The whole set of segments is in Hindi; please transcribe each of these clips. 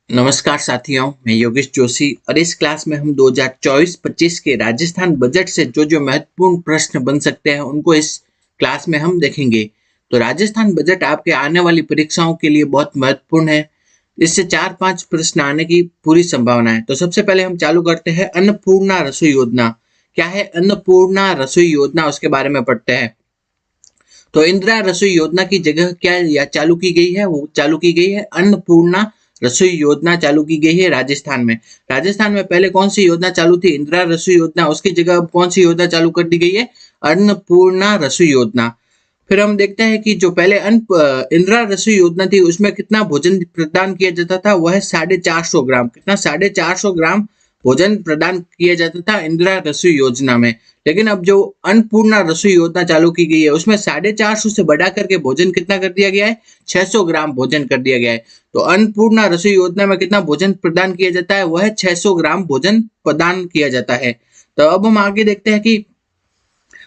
नमस्कार साथियों, मैं योगेश जोशी और इस क्लास में हम 2024-25 के राजस्थान बजट से जो जो महत्वपूर्ण प्रश्न बन सकते हैं उनको इस क्लास में हम देखेंगे। तो राजस्थान बजट आपके आने वाली परीक्षाओं के लिए बहुत महत्वपूर्ण है। इससे 4-5 प्रश्न आने की पूरी संभावना है। तो सबसे पहले हम चालू करते हैं अन्नपूर्णा रसोई योजना। क्या है अन्नपूर्णा रसोई योजना, उसके बारे में पढ़ते हैं। तो इंदिरा रसोई योजना की जगह क्या या चालू की गई है, वो चालू की गई है अन्नपूर्णा रसोई योजना चालू की गई है राजस्थान में। राजस्थान में पहले कौन सी योजना चालू थी? इंदिरा रसोई योजना। उसकी जगह अब कौन सी योजना चालू कर दी गई है? अन्नपूर्णा रसोई योजना। फिर हम देखते हैं कि जो पहले इंदिरा रसोई योजना थी उसमें कितना भोजन प्रदान किया जाता था? वह 450 ग्राम। कितना? 450 ग्राम भोजन प्रदान किया जाता था इंदिरा रसोई योजना में। लेकिन अब जो अन्नपूर्णा रसोई योजना चालू की गई है उसमें 450 से बढ़ा करके भोजन कितना कर दिया गया है? 600 ग्राम भोजन कर दिया गया है। तो अन्नपूर्णा रसोई योजना में कितना भोजन प्रदान किया जाता है? वह 600 ग्राम भोजन प्रदान किया जाता है। तो अब हम आगे देखते हैं कि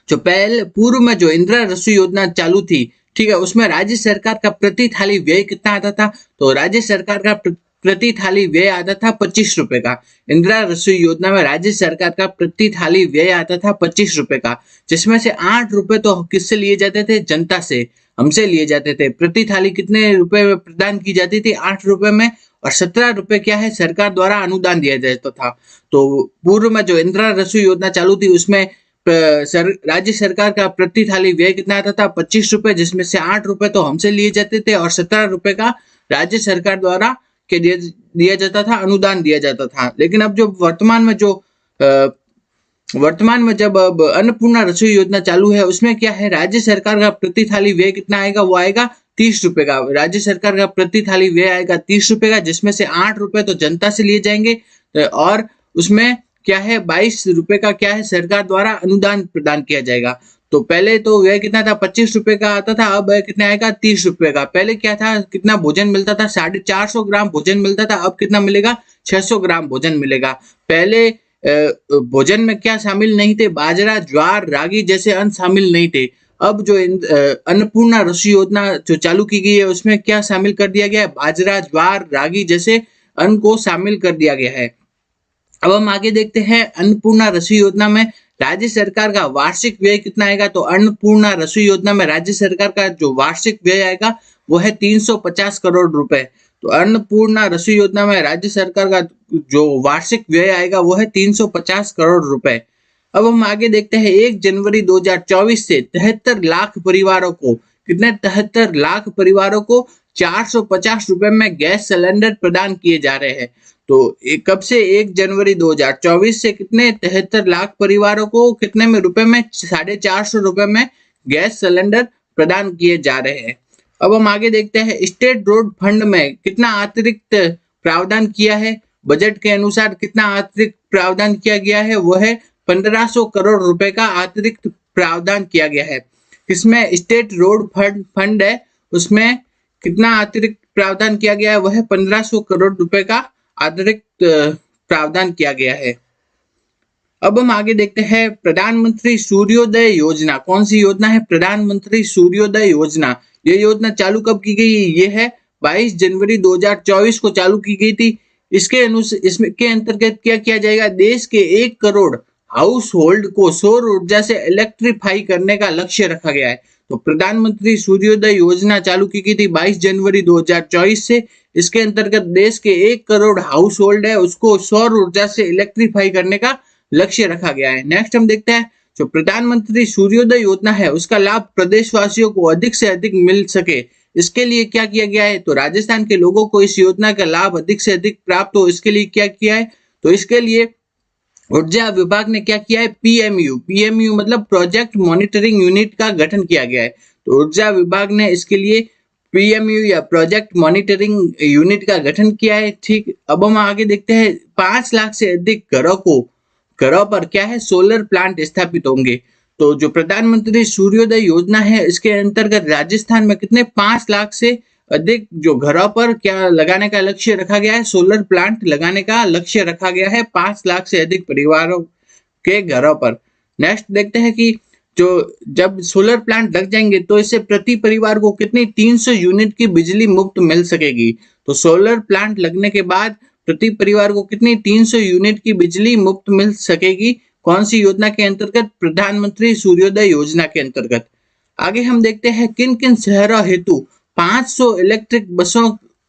जो पहले पूर्व में जो इंदिरा रसोई योजना चालू थी, ठीक है, उसमें राज्य सरकार का प्रति थाली व्यय कितना आता था? तो राज्य सरकार का प्रति थाली व्यय आता था 25 रुपए का। इंदिरा रसोई योजना में राज्य सरकार का प्रति थाली व्यय आता था 25 रुपए का, जिसमें से 8 रुपए तो किससे लिए जाते थे? जनता से, हमसे लिए जाते थे। प्रति थाली कितने रुपए में प्रदान की जाती थी? 8 रुपए में। और 17 रुपए क्या है? सरकार द्वारा अनुदान दिया जाता था। तो पूर्व में जो इंदिरा रसोई योजना चालू थी उसमें राज्य सरकार का प्रति थाली व्यय कितना आता था? 25 रुपए, जिसमें से 8 रुपए तो हमसे लिए जाते थे और 17 रुपए का राज्य सरकार द्वारा के दिया जाता था, अनुदान दिया जाता था। लेकिन अब जो वर्तमान में जब अब अन्नपूर्णा रसोई योजना चालू है उसमें क्या है? राज्य सरकार का प्रति थाली व्यय कितना आएगा? वो आएगा 30 रुपए का। राज्य सरकार का प्रति थाली व्यय आएगा 30 रुपए का, जिसमें से 8 रुपए तो जनता से लिए जाएंगे और उसमें क्या है? 22 रुपए का क्या है? सरकार द्वारा अनुदान प्रदान किया जाएगा। तो पहले तो व्यय कितना था? 25 रुपए का आता था, अब कितना आएगा? 30 रुपए का। पहले क्या था? कितना भोजन मिलता था? 450 ग्राम भोजन मिलता था, अब कितना मिलेगा? 600 ग्राम भोजन मिलेगा। पहले भोजन में क्या शामिल नहीं थे? बाजरा, ज्वार, रागी जैसे अन्न शामिल नहीं थे। अब जो अन्नपूर्णा रसोई योजना जो चालू की गई है उसमें क्या शामिल कर दिया गया है? बाजरा, ज्वार, रागी जैसे अन्न को शामिल कर दिया गया है। अब हम आगे देखते हैं अन्नपूर्णा रसोई योजना में राज्य सरकार का वार्षिक व्यय कितना आएगा? तो अन्नपूर्णा रसोई योजना में राज्य सरकार का जो वार्षिक व्यय आएगा वो है 350 करोड़ रुपए। तो अन्नपूर्णा रसोई योजना में राज्य सरकार का जो वार्षिक व्यय आएगा वो है 350 करोड़ रुपए। अब हम आगे देखते हैं 1 जनवरी 2024 से 73 लाख परिवारों को, कितने? 73 लाख परिवारों को 450 रुपए में गैस सिलेंडर प्रदान किए जा रहे हैं। तो कब से? 1 जनवरी 2024 से कितने? 73 लाख परिवारों को कितने में रुपए में? 450 रुपए में गैस सिलेंडर प्रदान किए जा रहे हैं। अब हम आगे देखते हैं स्टेट रोड फंड में कितना अतिरिक्त प्रावधान किया है? बजट के अनुसार कितना अतिरिक्त प्रावधान किया गया है? वो है 1500 करोड़ रुपए का अतिरिक्त प्रावधान किया गया है। इसमें स्टेट रोड फंड है, उसमें कितना अतिरिक्त प्रावधान किया गया है? वह है 1500 करोड़ रुपए का अतिरिक्त प्रावधान किया गया है। अब हम आगे देखते हैं प्रधानमंत्री सूर्योदय योजना। कौन सी योजना है? प्रधानमंत्री सूर्योदय योजना। ये योजना चालू कब की गई? ये है 22 जनवरी 2024 को चालू की गई थी। इसमें के अंतर्गत क्या किया जाएगा? देश के 1 करोड़ हाउस होल्ड को सौर ऊर्जा से इलेक्ट्रीफाई करने का लक्ष्य रखा गया है। तो प्रधानमंत्री सूर्योदय योजना चालू की गई थी 22 जनवरी 2024 से। इसके अंतर्गत देश के 1 करोड़ हाउस होल्ड है उसको सौर ऊर्जा से इलेक्ट्रीफाई करने का लक्ष्य रखा गया है। नेक्स्ट हम देखते हैं जो प्रधानमंत्री सूर्योदय योजना है उसका लाभ प्रदेशवासियों को अधिक से अधिक मिल सके, इसके लिए क्या किया गया है? तो राजस्थान के लोगों को इस योजना का लाभ अधिक से अधिक प्राप्त हो, इसके लिए क्या किया है? तो इसके लिए ऊर्जा विभाग ने क्या किया है? पीएमयू मतलब प्रोजेक्ट मॉनिटरिंग यूनिट का गठन किया गया है। तो ऊर्जा विभाग ने इसके लिए पीएमयू या प्रोजेक्ट मॉनिटरिंग यूनिट का गठन किया है। ठीक, अब हम आगे देखते हैं 5 लाख से अधिक घरों पर क्या है? सोलर प्लांट स्थापित होंगे। तो जो प्रधानमंत्री सूर्योदय योजना है इसके अंतर्गत राजस्थान में कितने? 5 लाख से अधिक जो घरों पर क्या लगाने का लक्ष्य रखा गया है? सोलर प्लांट लगाने का लक्ष्य रखा गया है 5 लाख से अधिक परिवारों के घरों पर। नेक्स्ट देखते हैं कि जो जब सोलर प्लांट लग जाएंगे तो इससे प्रति परिवार को कितनी 300 यूनिट की बिजली मुफ्त मिल सकेगी। तो सोलर प्लांट लगने के बाद प्रति परिवार को कितनी 300 यूनिट की बिजली मुफ्त मिल सकेगी। कौन सी योजना के अंतर्गत? प्रधानमंत्री सूर्योदय योजना के अंतर्गत। आगे हम देखते हैं किन किन शहरों हेतु 500 इलेक्ट्रिक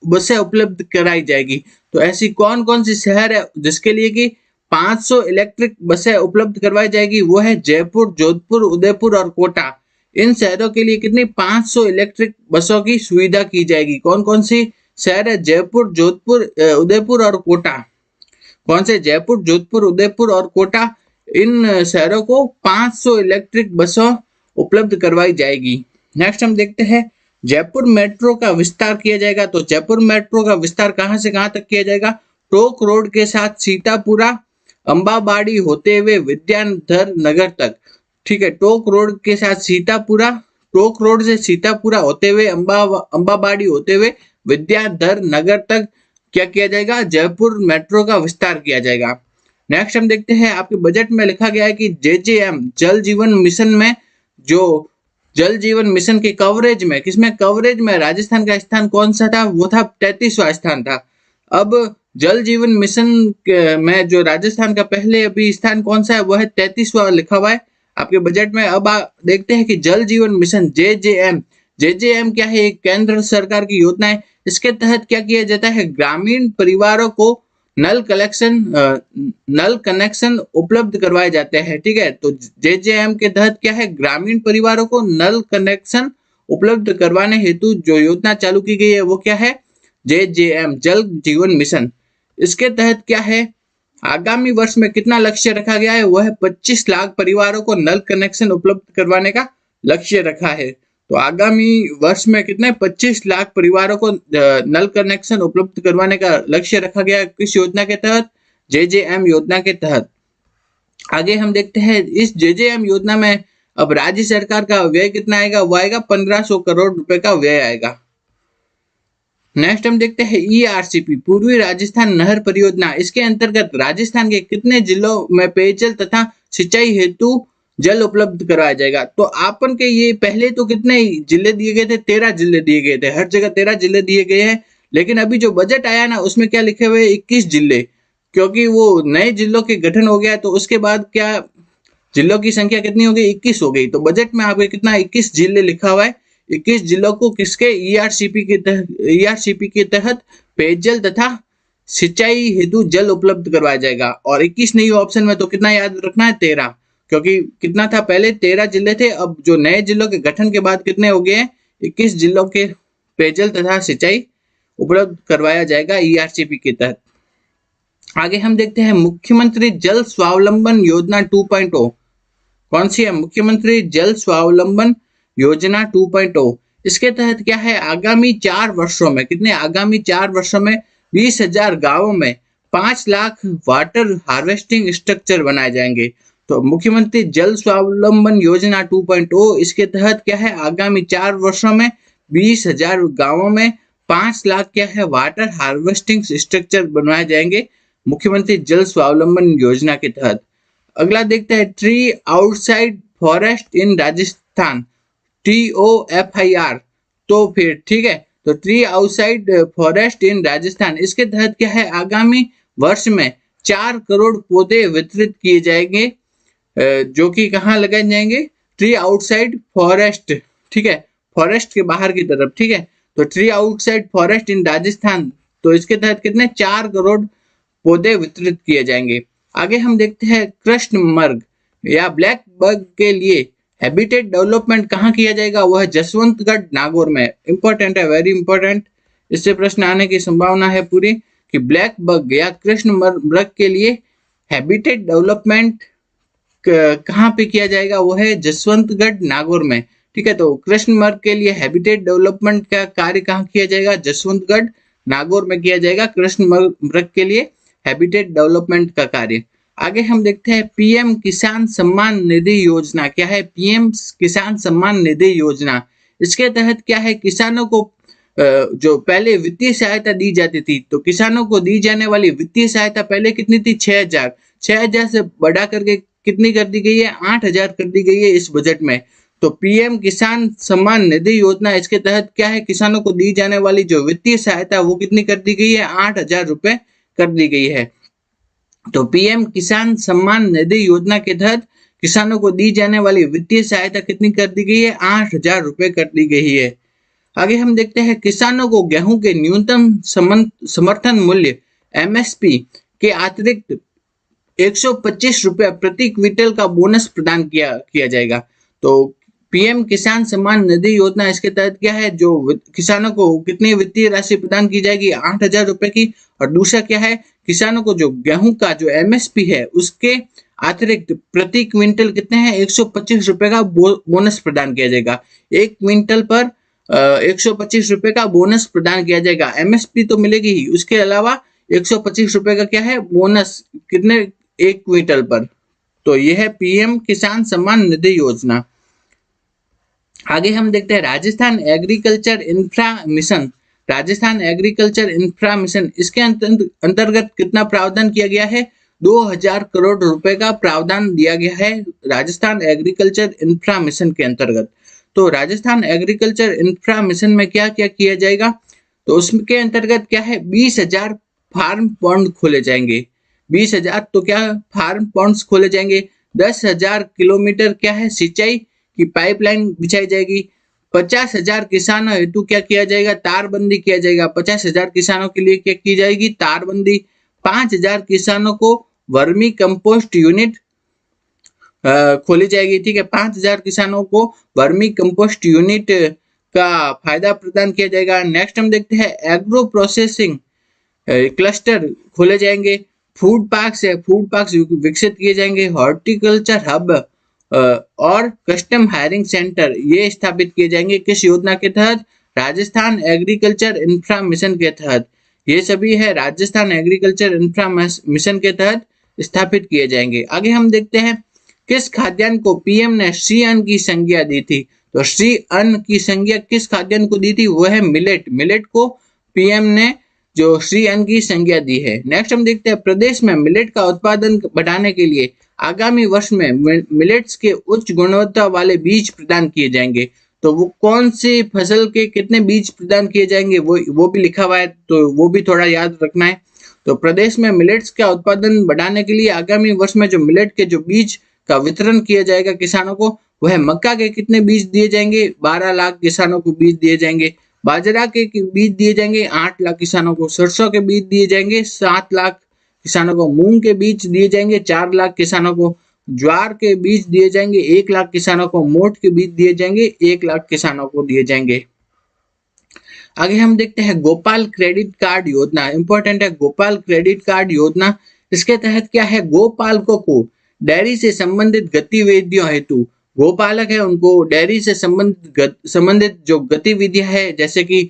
बसें उपलब्ध कराई जाएगी। तो ऐसी कौन कौन सी शहर है जिसके लिए कि 500 इलेक्ट्रिक बसें उपलब्ध करवाई जाएगी? वो है जयपुर, जोधपुर, उदयपुर और कोटा। इन शहरों के लिए कितनी 500 इलेक्ट्रिक बसों की सुविधा की जाएगी। कौन कौन सी शहर है? जयपुर, जोधपुर, उदयपुर और कोटा। कौन से? जयपुर, जोधपुर, उदयपुर और कोटा। इन शहरों को 500 इलेक्ट्रिक बसों उपलब्ध करवाई जाएगी। नेक्स्ट हम देखते हैं जयपुर मेट्रो का विस्तार किया जाएगा। तो जयपुर मेट्रो का विस्तार कहां से कहां तक किया जाएगा? टोक रोड के साथ सीतापुरा, अंबाबाड़ी होते हुए विद्याधर नगर तक। ठीक है, टोक रोड के साथ सीतापुरा, टोक रोड से सीतापुरा होते हुए अंबाबाड़ी होते हुए विद्याधर नगर तक क्या किया जाएगा? जयपुर मेट्रो का विस्तार किया जाएगा। नेक्स्ट हम देखते हैं आपके बजट में लिखा गया है कि जेजेएम जल जीवन मिशन में, जो जल जीवन मिशन के कवरेज में, किसमें कवरेज में राजस्थान का स्थान कौन सा था? वो था 33वां स्थान था। अब जल जीवन मिशन में जो राजस्थान का पहले अभी स्थान कौन सा है? वो है 33वां लिखा हुआ है आपके बजट में। अब देखते हैं कि जल जीवन मिशन जेजेएम, जेजेएम क्या है? एक केंद्र सरकार की योजना है। इसके तहत क्या किया जाता है? ग्रामीण परिवारों को नल कनेक्शन उपलब्ध करवाए जाते हैं। ठीक है, तो जेजेएम के तहत क्या है? ग्रामीण परिवारों को नल कनेक्शन उपलब्ध करवाने हेतु जो योजना चालू की गई है वो क्या है? जेजेएम जल जीवन मिशन। इसके तहत क्या है? आगामी वर्ष में कितना लक्ष्य रखा गया है? वह है 25 लाख परिवारों को नल कनेक्शन उपलब्ध करवाने का लक्ष्य रखा है। तो आगामी वर्ष में कितने 25 लाख परिवारों को नल कनेक्शन उपलब्ध करवाने का लक्ष्य रखा गया। किस योजना के तहत? जेजेएम योजना के तहत। आगे हम देखते हैं इस जेजेएम योजना में अब राज्य सरकार का व्यय कितना आएगा? वो आएगा 1500 करोड़ रुपए का व्यय आएगा। नेक्स्ट हम देखते हैं ईआरसीपी पूर्वी राजस्थान नहर परियोजना। इसके अंतर्गत राजस्थान के कितने जिलों में पेयजल तथा सिंचाई हेतु जल उपलब्ध कराया जाएगा? तो आपन के ये पहले तो कितने जिले दिए गए थे? 13 जिले दिए गए थे, हर जगह 13 जिले दिए गए हैं। लेकिन अभी जो बजट आया ना उसमें क्या लिखे हुए? 21 जिले, क्योंकि वो नए जिलों के गठन हो गया। तो उसके बाद क्या जिलों की संख्या कितनी हो गई? 21 हो गई। तो बजट में आपके कितना 21 जिले लिखा हुआ है। 21 जिलों को किसके? ईआरसीपी के तहत पेयजल तथा सिंचाई हेतु जल उपलब्ध करवाया जाएगा। और 21 नहीं ऑप्शन में, तो कितना याद रखना है? 13, क्योंकि कितना था पहले? 13 जिले थे। अब जो नए जिलों के गठन के बाद कितने हो गए हैं? 21 जिलों के पेयजल तथा सिंचाई उपलब्ध करवाया जाएगा ईआरसीपी के तहत। आगे हम देखते हैं मुख्यमंत्री जल स्वावलंबन योजना 2.0। कौन सी है? मुख्यमंत्री जल स्वावलंबन योजना 2.0। इसके तहत क्या है? आगामी 4 वर्षों में कितने? आगामी 4 वर्षों में 20,000 गांवों में 5 लाख वाटर हार्वेस्टिंग स्ट्रक्चर बनाए जाएंगे। तो मुख्यमंत्री जल स्वावलंबन योजना 2.0, इसके तहत क्या है? आगामी 4 वर्षों में 20,000 गांवों में 5 लाख क्या है? वाटर हार्वेस्टिंग स्ट्रक्चर बनवाए जाएंगे मुख्यमंत्री जल स्वावलंबन योजना के तहत। अगला देखते हैं ट्री आउटसाइड फॉरेस्ट इन राजस्थान, TOFIR। तो फिर ठीक है, तो ट्री आउटसाइड फॉरेस्ट इन राजस्थान, इसके तहत क्या है? आगामी वर्ष में 4 करोड़ पौधे वितरित किए जाएंगे, जो कि कहाँ लगाए जाएंगे? Tree outside forest. ठीक है, फॉरेस्ट के बाहर की तरफ। ठीक है, तो ट्री आउटसाइड फॉरेस्ट इन राजस्थान, तो इसके तहत कितने? 4 करोड़ पौधे वितरित किए जाएंगे। आगे हम देखते हैं कृष्ण मृग या ब्लैक बग के लिए हैबिटेट डेवलपमेंट कहाँ किया जाएगा? वो है जसवंतगढ़ नागौर में। इंपॉर्टेंट है, वेरी इंपॉर्टेंट। इससे प्रश्न आने की संभावना है पूरी कि ब्लैक बग या कृष्ण मृग के लिए हैबिटेट डेवलपमेंट कहाँ पे किया जाएगा? वो है जसवंतगढ़ नागौर में। ठीक है, तो कृष्ण मृग के लिए हैबिटेट डेवलपमेंट का कार्य कहाँ किया जाएगा? जसवंतगढ़ नागौर में किया जाएगा कृष्ण मृग के लिए हैबिटेट डेवलपमेंट का कार्य। आगे हम देखते हैं पीएम किसान सम्मान निधि योजना। क्या है? पीएम किसान सम्मान निधि योजना। इसके तहत क्या है? किसानों को जो पहले वित्तीय सहायता दी जाती थी, तो किसानों को दी जाने वाली वित्तीय सहायता पहले कितनी थी? 6,000 से बढ़ा करके कितनी कर दी गई है? 8,000 कर दी गई है इस बजट में। तो पीएम किसान सम्मान निधि योजना, इसके तहत क्या है, किसानों को दी जाने वाली जो वित्तीय सहायता वो कितनी कर दी गई है? 8,000 रुपए कर दी गई है। तो पीएम किसान सम्मान निधि योजना के तहत किसानों को दी जाने वाली वित्तीय सहायता कितनी कर दी गई है? 8,000 रुपए कर दी गई है। आगे हम देखते हैं किसानों को गेहूं के न्यूनतम समर्थन मूल्य एमएसपी के अतिरिक्त 125 रुपए प्रति क्विंटल का बोनस प्रदान किया जाएगा। तो पीएम किसान सम्मान निधि योजना, इसके तहत क्या है, जो किसानों को कितनी वित्तीय राशि प्रदान की जाएगी? 8,000 रुपए की। और दूसरा क्या है, किसानों को जो गेहूं का जो एमएसपी है उसके अतिरिक्त प्रति क्विंटल कितने हैं? 125 रुपए का बोनस प्रदान किया जाएगा। एक क्विंटल पर 125 रुपए का बोनस प्रदान किया जाएगा। एमएसपी तो मिलेगी ही, उसके अलावा 125 रुपए का क्या है? बोनस, कितने? एक क्विंटल पर। तो यह है पीएम किसान सम्मान निधि योजना। आगे हम देखते हैं Rajasthan agriculture infra mission. Rajasthan agriculture infra mission, इसके अंतर्गत कितना प्रावधान किया गया है? 2,000 करोड़ रुपए का प्रावधान दिया गया है राजस्थान एग्रीकल्चर इंफ्रा मिशन के अंतर्गत। तो राजस्थान एग्रीकल्चर इंफ्रा मिशन में क्या क्या किया जाएगा? तो उसके अंतर्गत क्या है, 20,000 फार्म पॉन्ड खोले जाएंगे। 20,000 तो क्या फार्म पॉन्ड्स खोले जाएंगे। 10,000 किलोमीटर क्या है, सिंचाई की पाइपलाइन बिछाई जाएगी। 50,000 किसानों हेतु क्या किया जाएगा? तारबंदी किया जाएगा। 50,000 किसानों के लिए क्या की जाएगी? तारबंदी। 5,000 किसानों को वर्मी कंपोस्ट यूनिट खोली जाएगी। ठीक है, 5,000 किसानों को वर्मी कंपोस्ट यूनिट का फायदा प्रदान किया जाएगा। नेक्स्ट हम देखते हैं एग्रो प्रोसेसिंग क्लस्टर खोले जाएंगे। फूड पार्क्स है, फूड पार्क्स विकसित किए जाएंगे। हॉर्टिकल्चर हब और कस्टम हायरिंग सेंटर ये स्थापित किए जाएंगे। किस योजना के तहत? राजस्थान एग्रीकल्चर इंफ्रा मिशन के तहत। ये सभी है राजस्थान एग्रीकल्चर इंफ्रा मिशन के तहत स्थापित किए जाएंगे। आगे हम देखते हैं किस खाद्यान्न को पीएम ने श्री अन्न की संज्ञा दी थी। तो श्री अन्न की संज्ञा किस खाद्यान्न को दी थी? वो है मिलेट। मिलेट को पीएम ने जो श्री अन्न की संज्ञा दी है। नेक्स्ट हम देखते हैं प्रदेश में मिलेट का उत्पादन बढ़ाने के लिए आगामी वर्ष में मिलेट्स के उच्च गुणवत्ता वाले बीज प्रदान किए जाएंगे। तो वो कौन सी फसल के कितने बीज प्रदान किए जाएंगे वो भी लिखा हुआ है, तो वो भी थोड़ा याद रखना है। तो प्रदेश में मिलेट्स का उत्पादन बढ़ाने के लिए आगामी वर्ष में जो मिलेट के जो बीज का वितरण किया जाएगा किसानों को, वह मक्का के कितने बीज दिए जाएंगे? 12 लाख किसानों को बीज दिए जाएंगे। बाजरा के बीज दिए जाएंगे 8 लाख किसानों को। सरसों के बीज दिए जाएंगे 7 लाख किसानों को। मूंग के बीज दिए जाएंगे 4 लाख किसानों को। ज्वार के बीज दिए जाएंगे 1 लाख किसानों को। मोठ के बीज दिए जाएंगे 1 लाख किसानों को दिए जाएंगे। आगे हम देखते हैं गोपाल क्रेडिट कार्ड योजना। इंपॉर्टेंट है गोपाल क्रेडिट कार्ड योजना। इसके तहत क्या है, गोपालकों को डेयरी से संबंधित गतिविधियों हेतु, गोपालक है उनको डेयरी से संबंधित जो गतिविधियां है, जैसे कि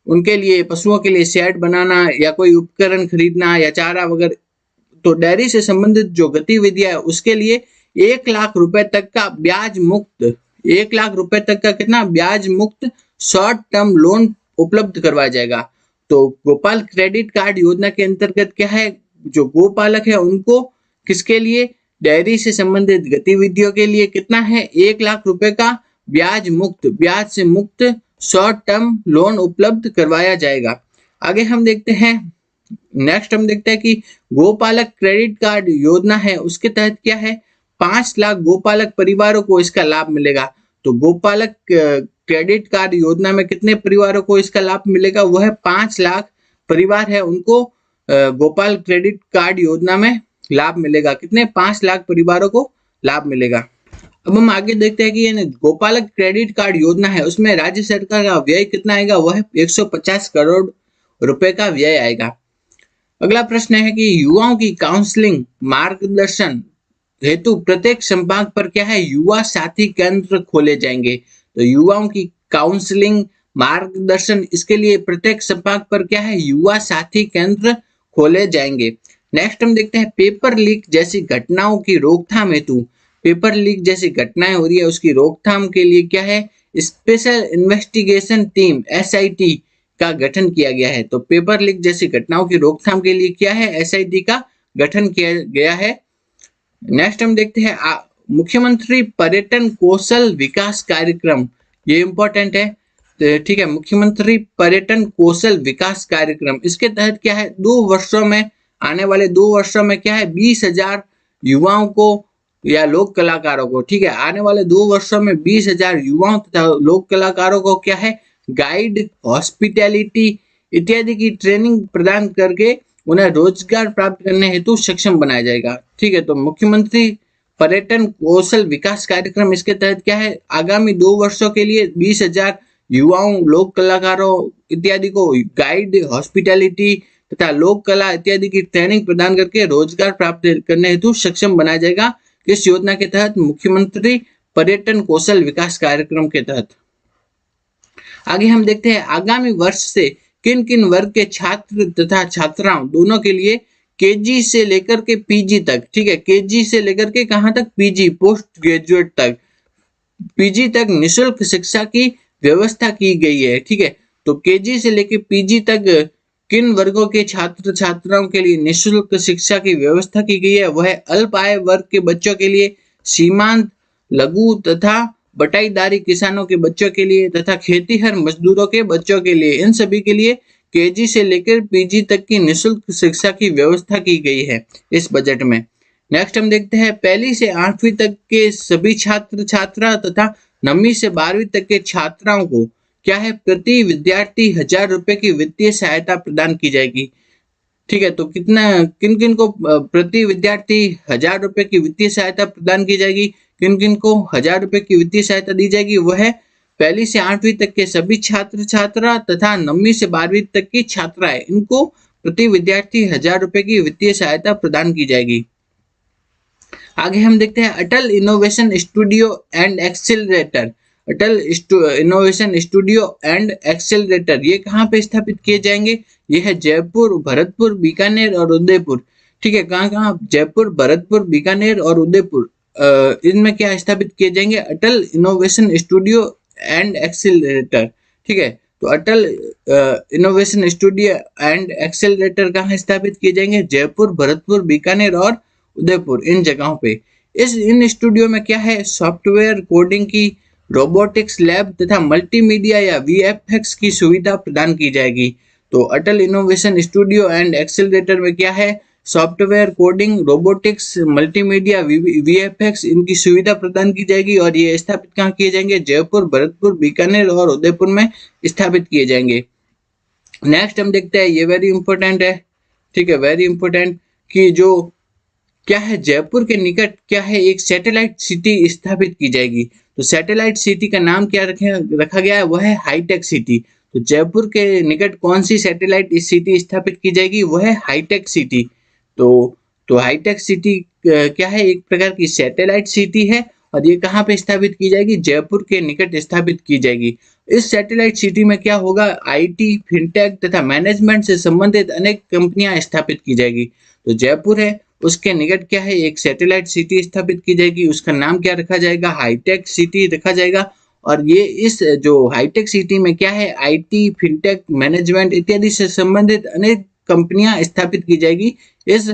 उनके लिए पशुओं के लिए शेड बनाना या कोई उपकरण खरीदना या चारा वगैरह, तो डेयरी से संबंधित जो गतिविधियां है उसके लिए 1 लाख रुपए तक का ब्याज मुक्त, 1 लाख रुपए तक का कितना ब्याज मुक्त शॉर्ट टर्म लोन उपलब्ध करवाया जाएगा। तो गोपाल क्रेडिट कार्ड योजना के अंतर्गत क्या है, जो गोपालक है उनको किसके लिए, डेयरी से संबंधित गतिविधियों के लिए कितना है, 1 लाख रुपए का ब्याज से मुक्त शॉर्ट टर्म लोन उपलब्ध करवाया जाएगा। आगे हम देखते हैं, नेक्स्ट हम देखते हैं कि गोपालक क्रेडिट कार्ड योजना है उसके तहत क्या है, 5 लाख गोपालक परिवारों को इसका लाभ मिलेगा। तो गोपालक क्रेडिट कार्ड योजना में कितने परिवारों को इसका लाभ मिलेगा, वह 5 लाख परिवार है उनको गोपाल क्रेडिट कार्ड योजना में लाभ मिलेगा। कितने, 5 लाख परिवारों को लाभ मिलेगा। अब हम आगे देखते हैं कि ये गोपालक क्रेडिट कार्ड योजना है उसमें राज्य सरकार का व्यय कितना आएगा, वह 150 करोड़ रुपए का व्यय आएगा। अगला प्रश्न है कि युवाओं की काउंसलिंग मार्गदर्शन हेतु प्रत्येक संभाग पर क्या है, युवा साथी केंद्र खोले जाएंगे। तो युवाओं की काउंसलिंग मार्गदर्शन, इसके लिए प्रत्येक संभाग पर क्या है, युवा साथी केंद्र खोले जाएंगे। नेक्स्ट हम देखते हैं पेपर लीक जैसी घटनाओं की रोकथाम हेतु, पेपर लीक जैसी घटनाएं हो रही है उसकी रोकथाम के लिए क्या है, स्पेशल इन्वेस्टिगेशन टीम SIT का गठन किया गया है। तो पेपर लीक जैसी घटनाओं की रोकथाम के लिए क्या है, SIT का गठन किया गया है। नेक्स्ट हम देखते हैं मुख्यमंत्री पर्यटन कौशल विकास कार्यक्रम, ये इंपॉर्टेंट है। तो ठीक है, मुख्यमंत्री पर्यटन कौशल विकास कार्यक्रम, इसके तहत क्या है, 2 वर्षों में, आने वाले 2 वर्षों में क्या है, 20,000 युवाओं को या लोक कलाकारों को, ठीक है, आने वाले 2 वर्षों में 20,000 युवाओं तथा लोक कलाकारों को क्या है, गाइड, हॉस्पिटैलिटी इत्यादि की ट्रेनिंग प्रदान करके उन्हें रोजगार प्राप्त करने हेतु सक्षम बनाया जाएगा। ठीक है, तो मुख्यमंत्री पर्यटन कौशल विकास कार्यक्रम, इसके तहत क्या है, आगामी 2 वर्षों के लिए 20,000 युवाओं, लोक कलाकारों इत्यादि को गाइड, हॉस्पिटैलिटी तथा लोक कला इत्यादि की ट्रेनिंग प्रदान करके रोजगार प्राप्त करने हेतु सक्षम बनाया जाएगा। किस योजना के तहत, मुख्यमंत्री पर्यटन कौशल विकास कार्यक्रम के तहत। आगे हम देखते हैं आगामी वर्ष से किन किन वर्ग के छात्र तथा छात्राओं दोनों के लिए केजी से लेकर के पीजी तक, ठीक है, केजी से लेकर के कहां तक, पीजी, पोस्ट ग्रेजुएट तक, पीजी तक निशुल्क शिक्षा की व्यवस्था की गई है। ठीक है, तो केजी से लेकर पीजी तक किन वर्गों के छात्र छात्राओं के लिए निशुल्क शिक्षा की व्यवस्था की गई है, वह अल्प आय वर्ग के बच्चों के लिए, सीमांत, लघु तथा बटाईदारी किसानों के बच्चों के लिए तथा खेतीहर मजदूरों के बच्चों के लिए, इन सभी के लिए केजी से लेकर पीजी तक की निशुल्क शिक्षा की व्यवस्था की गई है इस बजट में। नेक्स्ट हम देखते हैं 1ली से 8वीं तक के सभी छात्र छात्रा तथा 9वीं से 12वीं तक के छात्राओं को क्या है, प्रति विद्यार्थी 1,000 रुपए की वित्तीय सहायता प्रदान की जाएगी। ठीक है, तो कितना, किन किन को प्रति विद्यार्थी 1,000 रुपए की वित्तीय सहायता प्रदान की जाएगी, किन किन को 1,000 रुपए की वित्तीय सहायता दी जाएगी, वह 1ली से 8वीं तक के सभी छात्र छात्रा तथा 9वीं से 12वीं तक की छात्राएं, इनको प्रति विद्यार्थी 1,000 रुपए की वित्तीय सहायता प्रदान की जाएगी। आगे हम देखते हैं Atal innovation studio and accelerator. Atal innovation studio and accelerator, ये कहाँ पे स्थापित किए जाएंगे, ये है जयपुर, भरतपुर, बीकानेर और उदयपुर। ठीक है, कहाँ कहाँ, जयपुर, भरतपुर, बीकानेर और उदयपुर, इनमें क्या स्थापित किए जाएंगे, अटल इनोवेशन स्टूडियो एंड एक्सेलरेटर। ठीक है, तो अटल इनोवेशन स्टूडियो एंड एक्सेलरेटर कहाँ स्थापित किए जाएंगे, जयपुर, भरतपुर, बीकानेर और उदयपुर, इन जगहों पे। इन स्टूडियो में क्या है, सॉफ्टवेयर कोडिंग की, रोबोटिक्स लैब तथा मल्टीमीडिया या वीएफएक्स की सुविधा प्रदान की जाएगी। तो अटल इनोवेशन स्टूडियो एंड एक्सेलरेटर में क्या है, software coding, robotics, multimedia, VFX, इनकी सुविधा प्रदान की जाएगी और ये स्थापित कहाँ किए जाएंगे, जयपुर, भरतपुर, बीकानेर और उदयपुर में स्थापित किए जाएंगे। नेक्स्ट हम देखते हैं, ये वेरी इंपॉर्टेंट है, ठीक है, वेरी इंपॉर्टेंट, कि जो क्या है, जयपुर के निकट क्या है, एक सैटेलाइट सिटी स्थापित की जाएगी। तो सैटेलाइट सिटी का नाम क्या रखा गया है, वह है हाईटेक सिटी। तो जयपुर के निकट कौन सी सैटेलाइट सिटी स्थापित की जाएगी, वह है हाईटेक सिटी। तो हाईटेक सिटी क्या है, एक प्रकार की सैटेलाइट सिटी है और ये कहाँ पे स्थापित की जाएगी, जयपुर के निकट स्थापित की जाएगी। इस सैटेलाइट सिटी में क्या होगा, आईटी, फिनटेक तथा मैनेजमेंट से संबंधित अनेक कंपनियां स्थापित की जाएगी। तो जयपुर है, उसके निकट क्या है, एक सैटेलाइट सिटी स्थापित की जाएगी, उसका नाम क्या रखा जाएगा, हाईटेक सिटी रखा जाएगा। और ये इस जो हाईटेक सिटी में क्या है, आईटी, फिनटेक, मैनेजमेंट इत्यादि से संबंधित अनेक कंपनियां स्थापित की जाएगी इस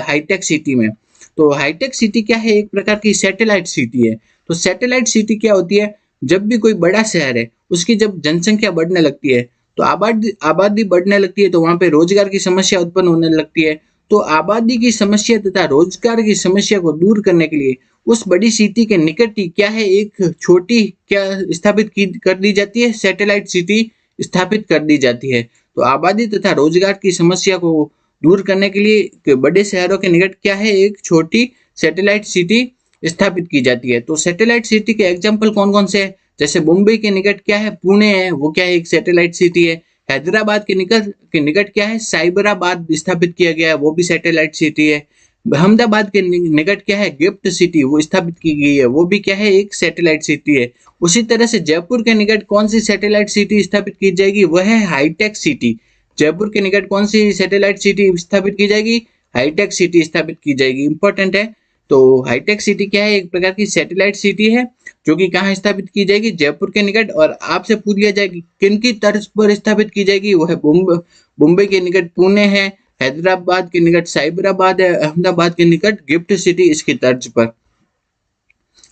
हाईटेक सिटी में। तो हाईटेक सिटी क्या है, एक प्रकार की सैटेलाइट सिटी है। तो सैटेलाइट सिटी क्या होती है, जब भी कोई बड़ा शहर है उसकी जब जनसंख्या बढ़ने लगती है, तो आबादी बढ़ने लगती है, तो वहां पे रोजगार की समस्या उत्पन्न होने लगती है। तो आबादी की समस्या तथा रोजगार की समस्या को दूर करने के लिए उस बड़ी सिटी के निकट ही क्या है, एक छोटी क्या स्थापित कर दी जाती है, सैटेलाइट सिटी स्थापित कर दी जाती है। तो आबादी तथा रोजगार की समस्या को दूर करने के लिए बड़े शहरों के निकट क्या है, एक छोटी सैटेलाइट सिटी स्थापित की जाती है। तो सैटेलाइट सिटी के एग्जाम्पल कौन कौन से है, जैसे मुंबई के निकट क्या है, पुणे है, वो क्या है, एक सैटेलाइट सिटी है। हैदराबाद के निकट क्या है, साइबराबाद स्थापित किया गया है, वो भी सैटेलाइट सिटी है। अहमदाबाद के निकट क्या है, गिफ्ट सिटी, वो स्थापित की गई है, वो भी क्या है, एक सैटेलाइट सिटी है। उसी तरह से जयपुर के निकट कौन सी सैटेलाइट सिटी स्थापित की जाएगी, वह है हाईटेक सिटी। जयपुर के निकट कौन सी सैटेलाइट सिटी स्थापित की जाएगी, हाईटेक सिटी स्थापित की जाएगी, इंपॉर्टेंट है। तो हाईटेक सिटी क्या है, एक प्रकार की सैटेलाइट सिटी है जो कि कहाँ स्थापित की जाएगी, जयपुर के निकट। और आपसे पूछ लिया जाएगी किन की तर्ज पर स्थापित की जाएगी, वो है मुंबई के निकट पुणे है, हैदराबाद के निकट साइबराबाद है, अहमदाबाद के निकट गिफ्ट सिटी इसकी तर्ज पर।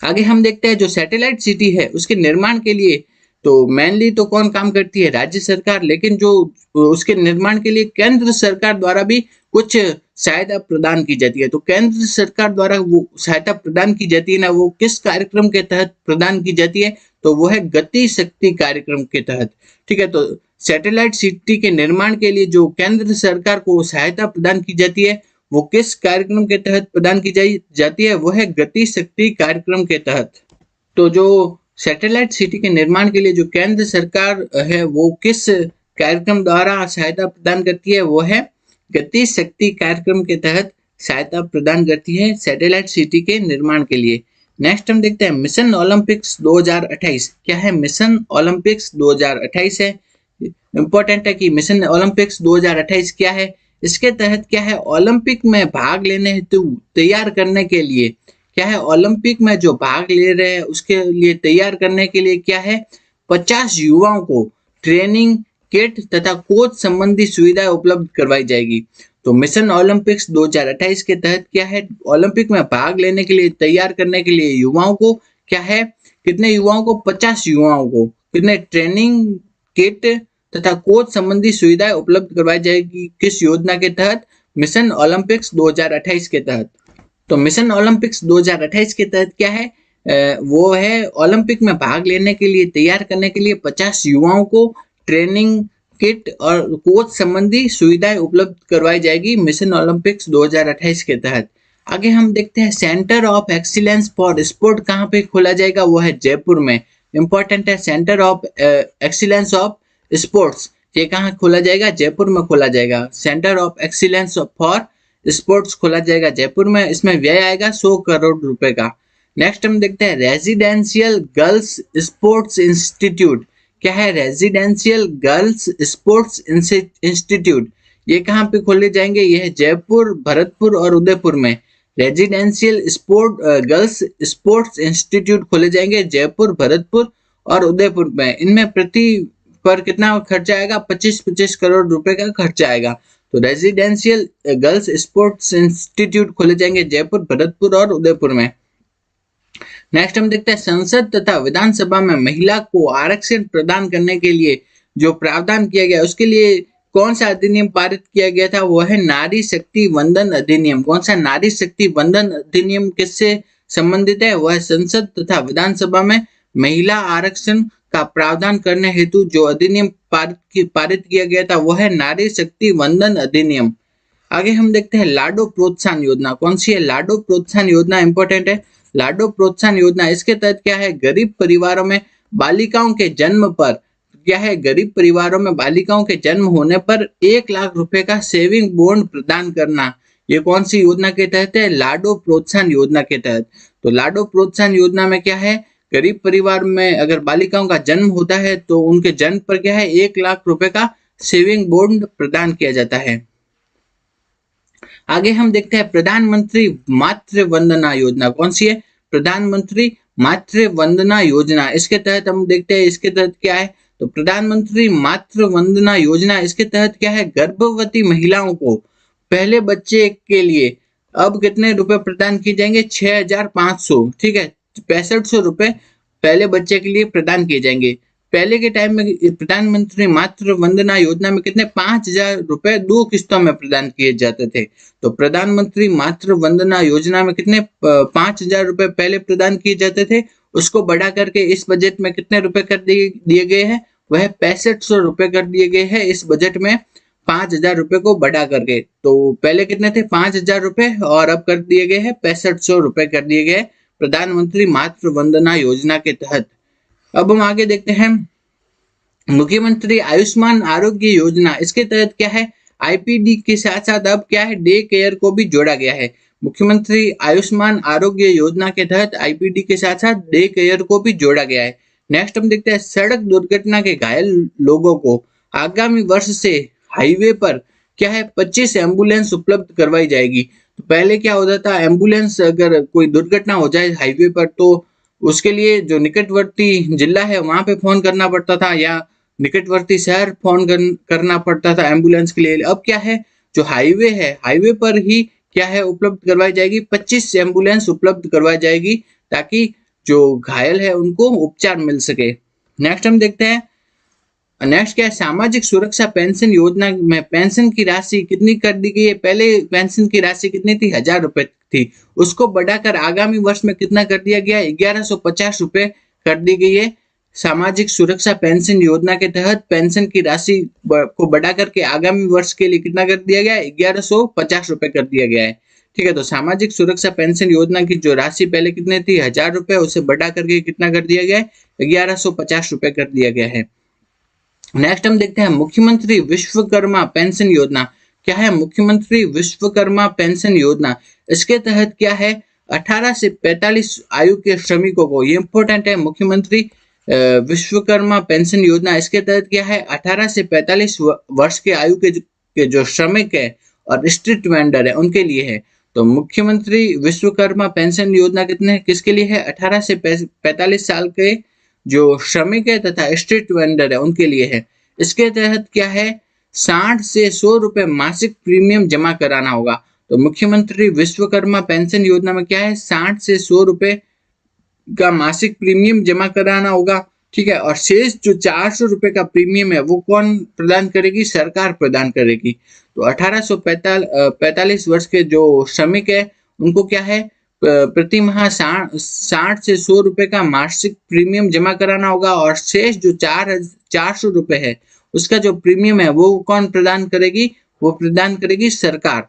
आगे हम देखते हैं जो सैटेलाइट सिटी है उसके निर्माण के लिए तो मेनली तो कौन काम करती है, राज्य सरकार, लेकिन जो उसके निर्माण के लिए केंद्र सरकार द्वारा भी कुछ सहायता प्रदान की जाती है। तो केंद्र सरकार द्वारा वो सहायता प्रदान की जाती है ना, वो किस कार्यक्रम के तहत प्रदान की जाती है, तो वो है गति शक्ति कार्यक्रम के तहत। ठीक है, तो सैटेलाइट सिटी के निर्माण के लिए जो केंद्र सरकार को सहायता प्रदान की जाती है वो किस कार्यक्रम के तहत प्रदान की जाती है, वो है गति शक्ति कार्यक्रम के तहत। तो जो सैटेलाइट सिटी के निर्माण के लिए जो केंद्र सरकार है वो किस कार्यक्रम द्वारा सहायता प्रदान करती है, वो है गति शक्ति कार्यक्रम के तहत सहायता प्रदान करती है सैटेलाइट सिटी के निर्माण के लिए। नेक्स्ट हम देखते हैं मिशन ओलंपिक्स 2028। क्या है, मिशन ओलंपिक्स 2028 है। इंपॉर्टेंट है कि मिशन ओलंपिक्स 2028 क्या है, इसके तहत क्या है, ओलंपिक में भाग लेने हेतु तैयार करने के लिए क्या है, ओलंपिक में जो भाग ले रहे हैं उसके लिए तैयार करने के लिए क्या है, 50 युवाओं को ट्रेनिंग किट तथा कोच संबंधी सुविधाएं उपलब्ध करवाई जाएगी। तो मिशन ओलंपिक्स 2028 के तहत क्या है, ओलंपिक में भाग लेने के लिए तैयार करने के लिए युवाओं को क्या है, कितने युवाओं को, 50 युवाओं को कितने ट्रेनिंग किट तथा कोच संबंधी सुविधाएं उपलब्ध करवाई जाएगी। किस योजना के तहत, मिशन ओलंपिक्स 2028 के तहत। तो मिशन ओलंपिक्स 2028 के तहत क्या है, वो है ओलंपिक में भाग लेने के लिए तैयार करने के लिए 50 युवाओं को ट्रेनिंग किट और कोच संबंधी सुविधाएं उपलब्ध करवाई जाएगी मिशन ओलंपिक्स 2028 के तहत। आगे हम देखते हैं centre of excellence for sport कहाँ पे खोला जाएगा, वो है जयपुर में। इंपॉर्टेंट है, centre of excellence of sports ये कहाँ खोला जाएगा, जयपुर में खोला जाएगा। Centre of excellence for sports खोला जाएगा जयपुर में। इसमें व्यय आएगा 100 करोड़ रुपए का। नेक्स्ट हम देखते हैं रेजिडेंशियल गर्ल्स स्पोर्ट्स इंस्टीट्यूट। क्या है, रेजिडेंशियल गर्ल्स स्पोर्ट्स इंस्टीट्यूट, ये कहाँ पे खोले जाएंगे, ये है जयपुर, भरतपुर और उदयपुर में। रेजिडेंशियल गर्ल्स स्पोर्ट्स इंस्टीट्यूट खोले जाएंगे जयपुर, भरतपुर और उदयपुर में। इनमें प्रति पर कितना खर्चा आएगा, 25-25 करोड़ रुपए का खर्चा आएगा। तो रेजिडेंशियल गर्ल्स स्पोर्ट्स इंस्टीट्यूट खोले जाएंगे जयपुर, भरतपुर और उदयपुर में। नेक्स्ट हम देखते हैं संसद तथा विधानसभा में महिला को आरक्षण प्रदान करने के लिए जो प्रावधान किया गया उसके लिए कौन सा अधिनियम पारित किया गया था, वो है नारी शक्ति वंदन अधिनियम। कौन सा, नारी शक्ति वंदन अधिनियम किससे संबंधित है, वह संसद तथा विधानसभा में महिला आरक्षण का प्रावधान करने हेतु जो अधिनियम पारित किया गया था वो है नारी शक्ति वंदन अधिनियम। आगे हम देखते हैं लाडो प्रोत्साहन योजना। कौन सी है, लाडो प्रोत्साहन योजना इंपॉर्टेंट है। लाडो प्रोत्साहन योजना इसके तहत क्या है, गरीब परिवारों में बालिकाओं के जन्म पर क्या है, गरीब परिवारों में बालिकाओं के जन्म होने पर 1 लाख रुपए का सेविंग बॉन्ड प्रदान करना। ये कौन सी योजना के तहत है, लाडो प्रोत्साहन योजना के तहत। तो लाडो प्रोत्साहन योजना में क्या है, गरीब परिवार में अगर बालिकाओं का जन्म होता है तो उनके जन्म पर क्या है, 1 लाख रुपए का सेविंग बॉन्ड प्रदान किया जाता है। आगे हम देखते हैं प्रधानमंत्री मातृ वंदना योजना। कौन सी है, प्रधानमंत्री मातृ वंदना योजना। इसके तहत हम देखते हैं इसके तहत क्या है, तो प्रधानमंत्री मातृ वंदना योजना इसके तहत क्या है, गर्भवती महिलाओं को पहले बच्चे के लिए अब कितने रुपए प्रदान किए जाएंगे, 6500। ठीक है, 6500 रुपए पहले बच्चे के लिए प्रदान किए जाएंगे। पहले के टाइम में प्रधानमंत्री मातृ वंदना योजना में कितने, 5000 रुपए 2 किस्तों में प्रदान किए जाते थे। तो प्रधानमंत्री मातृ वंदना योजना में कितने, 5000 रुपए पहले प्रदान किए जाते थे, उसको बढ़ा करके इस बजट में कितने रुपए कर दिए गए हैं, वह 6500 रुपए कर दिए गए हैं इस बजट में, 5000 रुपए को बढ़ा करके। तो पहले कितने थे, 5000 रुपए, और अब कर दिए गए हैं 6500 रुपए कर दिए गए प्रधानमंत्री मातृ वंदना योजना के तहत। अब हम आगे देखते हैं मुख्यमंत्री आयुष्मान आरोग्य योजना। इसके तहत क्या है, आईपीडी के साथ साथ अब क्या है, डे केयर को भी जोड़ा गया है। मुख्यमंत्री आयुष्मान आरोग्य योजना के तहत आईपीडी के साथ साथ डे केयर को भी जोड़ा गया है। नेक्स्ट हम देखते हैं सड़क दुर्घटना के घायल लोगों को आगामी वर्ष से हाईवे पर क्या है, 25 एम्बुलेंस उपलब्ध करवाई जाएगी। तो पहले क्या होता था, एम्बुलेंस अगर कोई दुर्घटना हो जाए हाईवे पर तो उसके लिए जो निकटवर्ती जिला है वहां पे फोन करना पड़ता था या निकटवर्ती शहर फोन करना पड़ता था एम्बुलेंस के लिए। अब क्या है, जो हाईवे है, हाईवे पर ही क्या है उपलब्ध करवाई जाएगी, 25 एम्बुलेंस उपलब्ध करवाई जाएगी ताकि जो घायल है उनको उपचार मिल सके। नेक्स्ट हम देखते हैं, नेक्स्ट क्या है, सामाजिक सुरक्षा पेंशन योजना में पेंशन की राशि कितनी कर दी गई है। पहले पेंशन की राशि कितनी थी, 1000 रुपए थी, उसको बढ़ाकर आगामी वर्ष में कितना कर दिया गया है, 1150 रुपए कर दी गई है। सामाजिक सुरक्षा पेंशन योजना के तहत पेंशन की राशि को बढ़ाकर के आगामी वर्ष के लिए कितना कर दिया गया है, 1150 रुपए कर दिया गया है। ठीक है, तो सामाजिक सुरक्षा पेंशन योजना की जो राशि पहले कितनी थी, 1000 रुपए, उसे बढ़ा करके कितना कर दिया गया है, 1150 रुपए कर दिया गया है। नेक्स्ट हम देखते हैं मुख्यमंत्री विश्वकर्मा पेंशन योजना। क्या है मुख्यमंत्री विश्वकर्मा पेंशन योजना, इसके तहत क्या है, 18 से 45 आयु के श्रमिकों को, ये इंपॉर्टेंट है, मुख्यमंत्री विश्वकर्मा पेंशन योजना, इसके तहत क्या है, 18 से 45 वर्ष के आयु के जो श्रमिक है और स्ट्रीट वेंडर है उनके लिए है। तो मुख्यमंत्री विश्वकर्मा पेंशन योजना कितने किसके लिए है, 18 से 45 साल के जो श्रमिक है तथा स्ट्रीट वेंडर है उनके लिए है। इसके तहत क्या है, 60 से 100 रुपए मासिक प्रीमियम जमा कराना होगा। तो मुख्यमंत्री विश्वकर्मा पेंशन योजना में क्या है, 60 से 100 रुपए का मासिक प्रीमियम जमा कराना होगा। ठीक है, और शेष जो 400 रुपए का प्रीमियम है वो कौन प्रदान करेगी, सरकार प्रदान करेगी। तो 1845 वर्ष के जो श्रमिक है उनको क्या है, प्रति माह 60 से 100 रुपए का मासिक प्रीमियम जमा कराना होगा, और शेष जो 400 रुपए है उसका जो प्रीमियम है वो कौन प्रदान करेगी, वो प्रदान करेगी सरकार।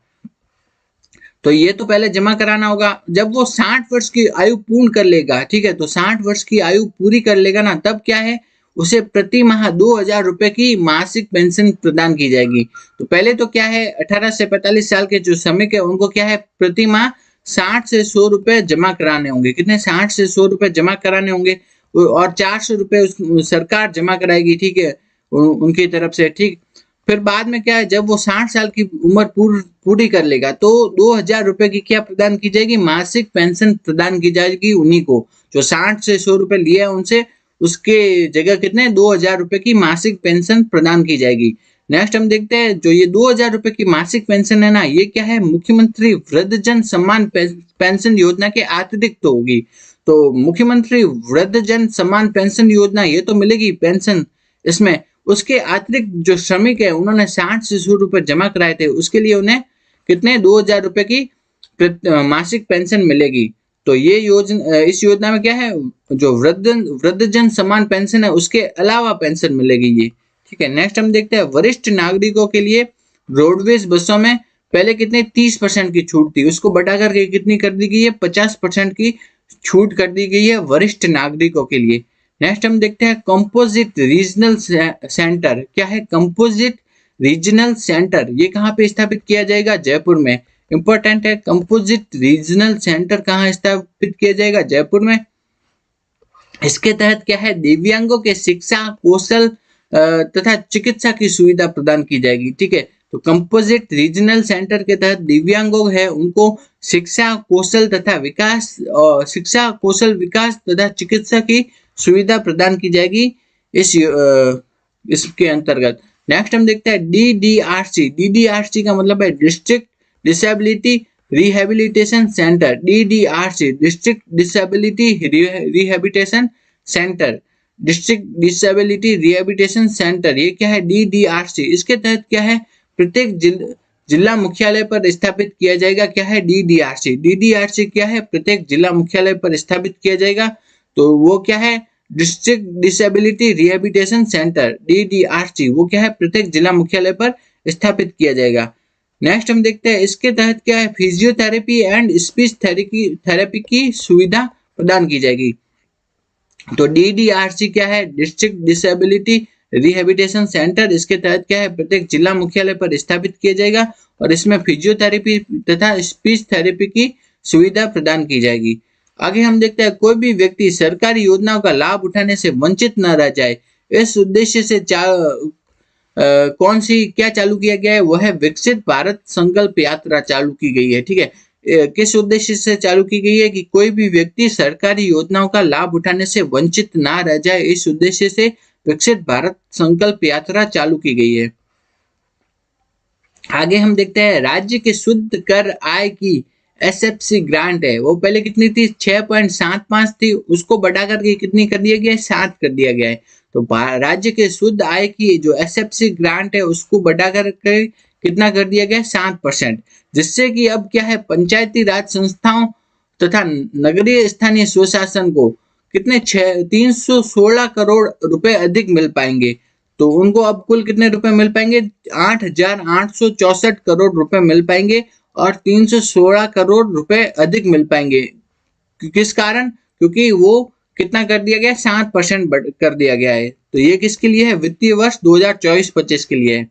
तो ये तो पहले जमा कराना होगा। जब वो 60 वर्ष की आयु पूर्ण कर लेगा, ठीक है, तो 60 वर्ष की आयु पूरी कर लेगा ना, तब क्या है, उसे प्रति माह 2000 रुपए की मासिक पेंशन प्रदान की जाएगी। तो पहले तो क्या है, 18 से 45 साल के जो श्रमिक है उनको क्या है, प्रति माह 60 से 100 रुपए जमा कराने होंगे। कितने, 60 से 100 रुपए जमा कराने होंगे, और 400 रुपए सरकार जमा कराएगी। ठीक है, उनकी तरफ से। ठीक, फिर बाद में क्या है, जब वो 60 साल की उम्र पूरी कर लेगा तो 2000 रुपए की क्या प्रदान की जाएगी, मासिक पेंशन प्रदान की जाएगी उन्हीं को जो 60 से 100 रुपए लिए हैं उनसे, उसके जगह कितने, 2000 रुपए की मासिक पेंशन प्रदान की जाएगी। नेक्स्ट हम देखते हैं, जो ये 2000 रुपए की मासिक पेंशन है ना, ये क्या है, मुख्यमंत्री वृद्धजन सम्मान पेंशन योजना के अतिरिक्त तो होगी। तो मुख्यमंत्री वृद्धजन सम्मान पेंशन योजना ये तो मिलेगी पेंशन, इसमें उसके अतिरिक्त जो श्रमिक है उन्होंने 60 से 100 रुपए जमा कराए थे, उसके लिए उन्हें कितने, 2000 रुपए की मासिक पेंशन मिलेगी। तो ये योजना, इस योजना में क्या है, जो वृद्धजन सम्मान पेंशन है उसके अलावा पेंशन मिलेगी ये। ठीक है, नेक्स्ट हम देखते हैं, वरिष्ठ नागरिकों के लिए रोडवेज बसों में पहले कितने, 30% की छूट थी, उसको बढ़ाकर के कितनी कर दी गई है, 50% की छूट कर दी गई है वरिष्ठ नागरिकों के लिए। नेक्स्ट हम देखते हैं, कंपोजिट रीजनल सेंटर। क्या है, कंपोजिट रीजनल सेंटर, ये कहाँ पे स्थापित किया जाएगा, जयपुर में। इंपॉर्टेंट है, कंपोजिट रीजनल सेंटर कहाँ स्थापित किया जाएगा, जयपुर में। इसके तहत क्या है, दिव्यांगों के शिक्षा, कौशल तथा चिकित्सा की सुविधा प्रदान की जाएगी। ठीक है, तो कंपोजिट रीजनल सेंटर के तहत दिव्यांगों है उनको शिक्षा, कौशल तथा विकास, शिक्षा, कौशल विकास तथा चिकित्सा की सुविधा प्रदान की जाएगी इसके अंतर्गत। नेक्स्ट हम देखते हैं DDRC। DDRC का मतलब है district disability rehabilitation centre. DDRC district disability rehabilitation centre, district disability rehabilitation centre, ये क्या है, DDRC। इसके तहत क्या है, प्रत्येक जिला मुख्यालय पर स्थापित किया जाएगा। क्या है, DDRC। DDRC क्या है, प्रत्येक जिला मुख्यालय पर स्थापित किया जाएगा। तो वो क्या है, district disability rehabilitation centre, DDRC, वो क्या है, प्रत्येक जिला मुख्यालय पर स्थापित किया जाएगा। नेक्स्ट हम देखते हैं, इसके तहत क्या है, फिजियोथेरेपी एंड स्पीच थेरेपी की सुविधा प्रदान की जाएगी। तो DDRC क्या है, डिस्ट्रिक्ट डिसेबिलिटी रिहेबिलिटेशन सेंटर, इसके तहत क्या है, प्रत्येक जिला मुख्यालय पर स्थापित किया जाएगा और इसमें फिजियोथेरेपी तथा स्पीच थेरेपी की सुविधा प्रदान की जाएगी। आगे हम देखते हैं, कोई भी व्यक्ति सरकारी योजनाओं का लाभ उठाने से वंचित न रह जाए, इस उद्देश्य से कौन सी क्या चालू किया गया है, वह है विकसित भारत संकल्प यात्रा चालू की गई है। ठीक है, किस उद्देश्य से चालू की गई है, कि कोई भी व्यक्ति सरकारी योजनाओं का लाभ उठाने से वंचित ना रह जाए, इस उद्देश्य से विकसित भारत संकल्प यात्रा चालू की गई है। आगे हम देखते हैं राज्य के शुद्ध कर आय की एसएफसी ग्रांट है वो पहले कितनी थी 6.75 थी, उसको बढ़ा करके कितनी कर दिया गया है 7 कर दिया गया है। तो राज्य के शुद्ध आय की जो एसएफसी ग्रांट है उसको बढ़ा करके कितना कर दिया गया है 7%, जिससे कि अब क्या है पंचायती राज संस्थाओं तथा नगरीय स्थानीय स्वशासन को कितने 316 करोड़ रुपए अधिक मिल पाएंगे। तो उनको अब कुल कितने रुपए मिल पाएंगे 8,864 करोड़ रुपए मिल पाएंगे और 316 करोड़ रुपए अधिक मिल पाएंगे। किस कारण? क्योंकि वो कितना कर दिया गया 7% कर दिया गया है। तो ये किसके लिए है? वित्तीय वर्ष 2024-25 के लिए है।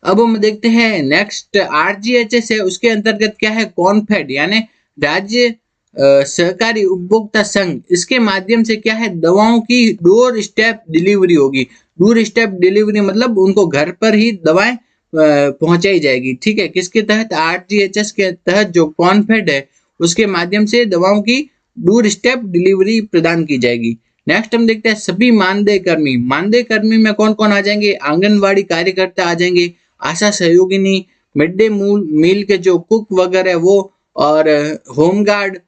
अब हम देखते हैं नेक्स्ट आरजीएचएस है, उसके अंतर्गत क्या है कॉन्फेड यानी राज्य सहकारी उपभोक्ता संघ, इसके माध्यम से क्या है दवाओं की डोर स्टेप डिलीवरी होगी। डोर स्टेप डिलीवरी मतलब उनको घर पर ही दवाएं पहुंचाई जाएगी। ठीक है, किसके तहत? आरजीएचएस के तहत जो कॉन्फेड है उसके माध्यम से दवाओं की डोर स्टेप डिलीवरी प्रदान की जाएगी। नेक्स्ट हम देखते हैं सभी मानदेय कर्मी। मानदेय कर्मी में कौन कौन आ जाएंगे? आंगनवाड़ी कार्यकर्ता आ जाएंगे, आशा सहयोगिनी, मिड डे मील के जो कुक वगैरह है वो, और होमगार्ड,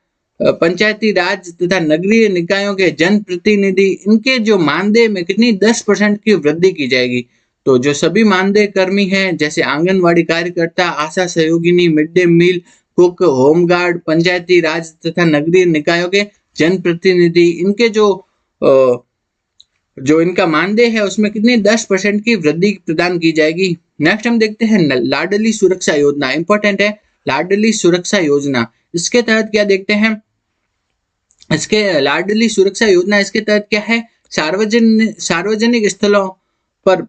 पंचायती राज तथा नगरीय निकायों के जनप्रतिनिधि, इनके जो मानदेय में कितनी 10% की वृद्धि की जाएगी। तो जो सभी मानदेय कर्मी हैं जैसे आंगनवाड़ी कार्यकर्ता, आशा सहयोगिनी, mid day meal cook, home guard, panchayati raj तथा नगरीय निकायों के जनप्रतिनिधि, इनके जो इनका मानदेय है उसमें कितनी 10% की वृद्धि प्रदान की जाएगी। नेक्स्ट हम देखते हैं लाडली सुरक्षा योजना, इंपॉर्टेंट है लाडली सुरक्षा योजना। इसके तहत क्या देखते हैं, इसके लाडली सुरक्षा योजना इसके तहत क्या है सार्वजनिक स्थलों पर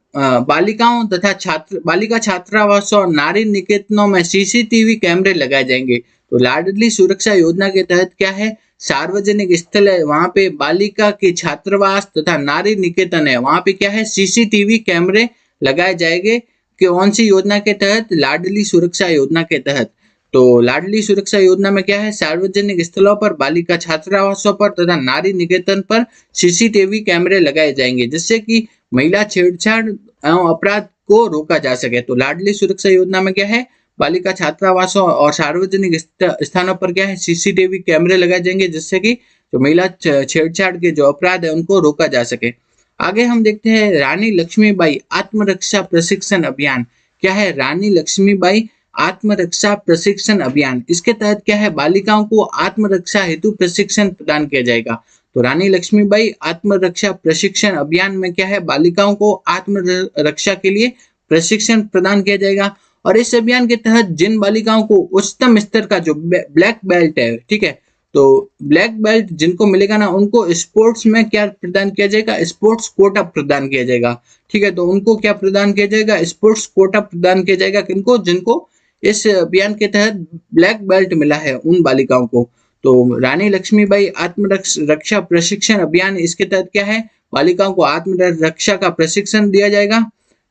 बालिकाओं तथा बालिका छात्रावासों और नारी निकेतनों में सीसीटीवी कैमरे लगाए जाएंगे। तो लाडली सुरक्षा योजना के तहत क्या है सार्वजनिक स्थल है वहां पे बालिका के छात्रावास तथा नारी निकेतन है वहां पे क्या है सीसीटीवी कैमरे लगाए जाएंगे। कौन सी योजना के तहत? लाडली सुरक्षा योजना के तहत। तो लाडली सुरक्षा योजना में क्या है सार्वजनिक स्थलों पर बालिका छात्रावासों पर तथा नारी निकेतन पर सीसीटीवी कैमरे लगाए जाएंगे जिससे कि महिला छेड़छाड़ एवं अपराध को रोका जा सके। तो लाडली सुरक्षा योजना में क्या है बालिका छात्रावासों और सार्वजनिक स्थानों पर क्या है सीसीटीवी कैमरे लगाए जाएंगे जिससे कि जो महिला छेड़छाड़ के जो अपराध है उनको रोका जा सके। आगे हम देखते हैं रानी लक्ष्मीबाई आत्मरक्षा प्रशिक्षण अभियान। क्या है रानी लक्ष्मीबाई आत्मरक्षा प्रशिक्षण अभियान? इसके तहत क्या है बालिकाओं को आत्मरक्षा हेतु प्रशिक्षण प्रदान किया जाएगा। तो रानी लक्ष्मीबाई आत्मरक्षा प्रशिक्षण अभियान में क्या है बालिकाओं को आत्मरक्षा के लिए प्रशिक्षण प्रदान किया जाएगा। और इस अभियान के तहत जिन बालिकाओं को उच्चतम स्तर का जो ब्लैक बेल्ट है, ठीक है, तो ब्लैक बेल्ट जिनको मिलेगा ना उनको स्पोर्ट्स में क्या प्रदान किया जाएगा स्पोर्ट्स कोटा प्रदान किया जाएगा। ठीक है, तो उनको क्या प्रदान किया जाएगा स्पोर्ट्स कोटा प्रदान किया जाएगा। किनको? जिनको इस अभियान के तहत ब्लैक बेल्ट मिला है उन बालिकाओं को। तो रानी लक्ष्मीबाई आत्मरक्षा प्रशिक्षण अभियान इसके तहत क्या है बालिकाओं को आत्मरक्षा का प्रशिक्षण दिया जाएगा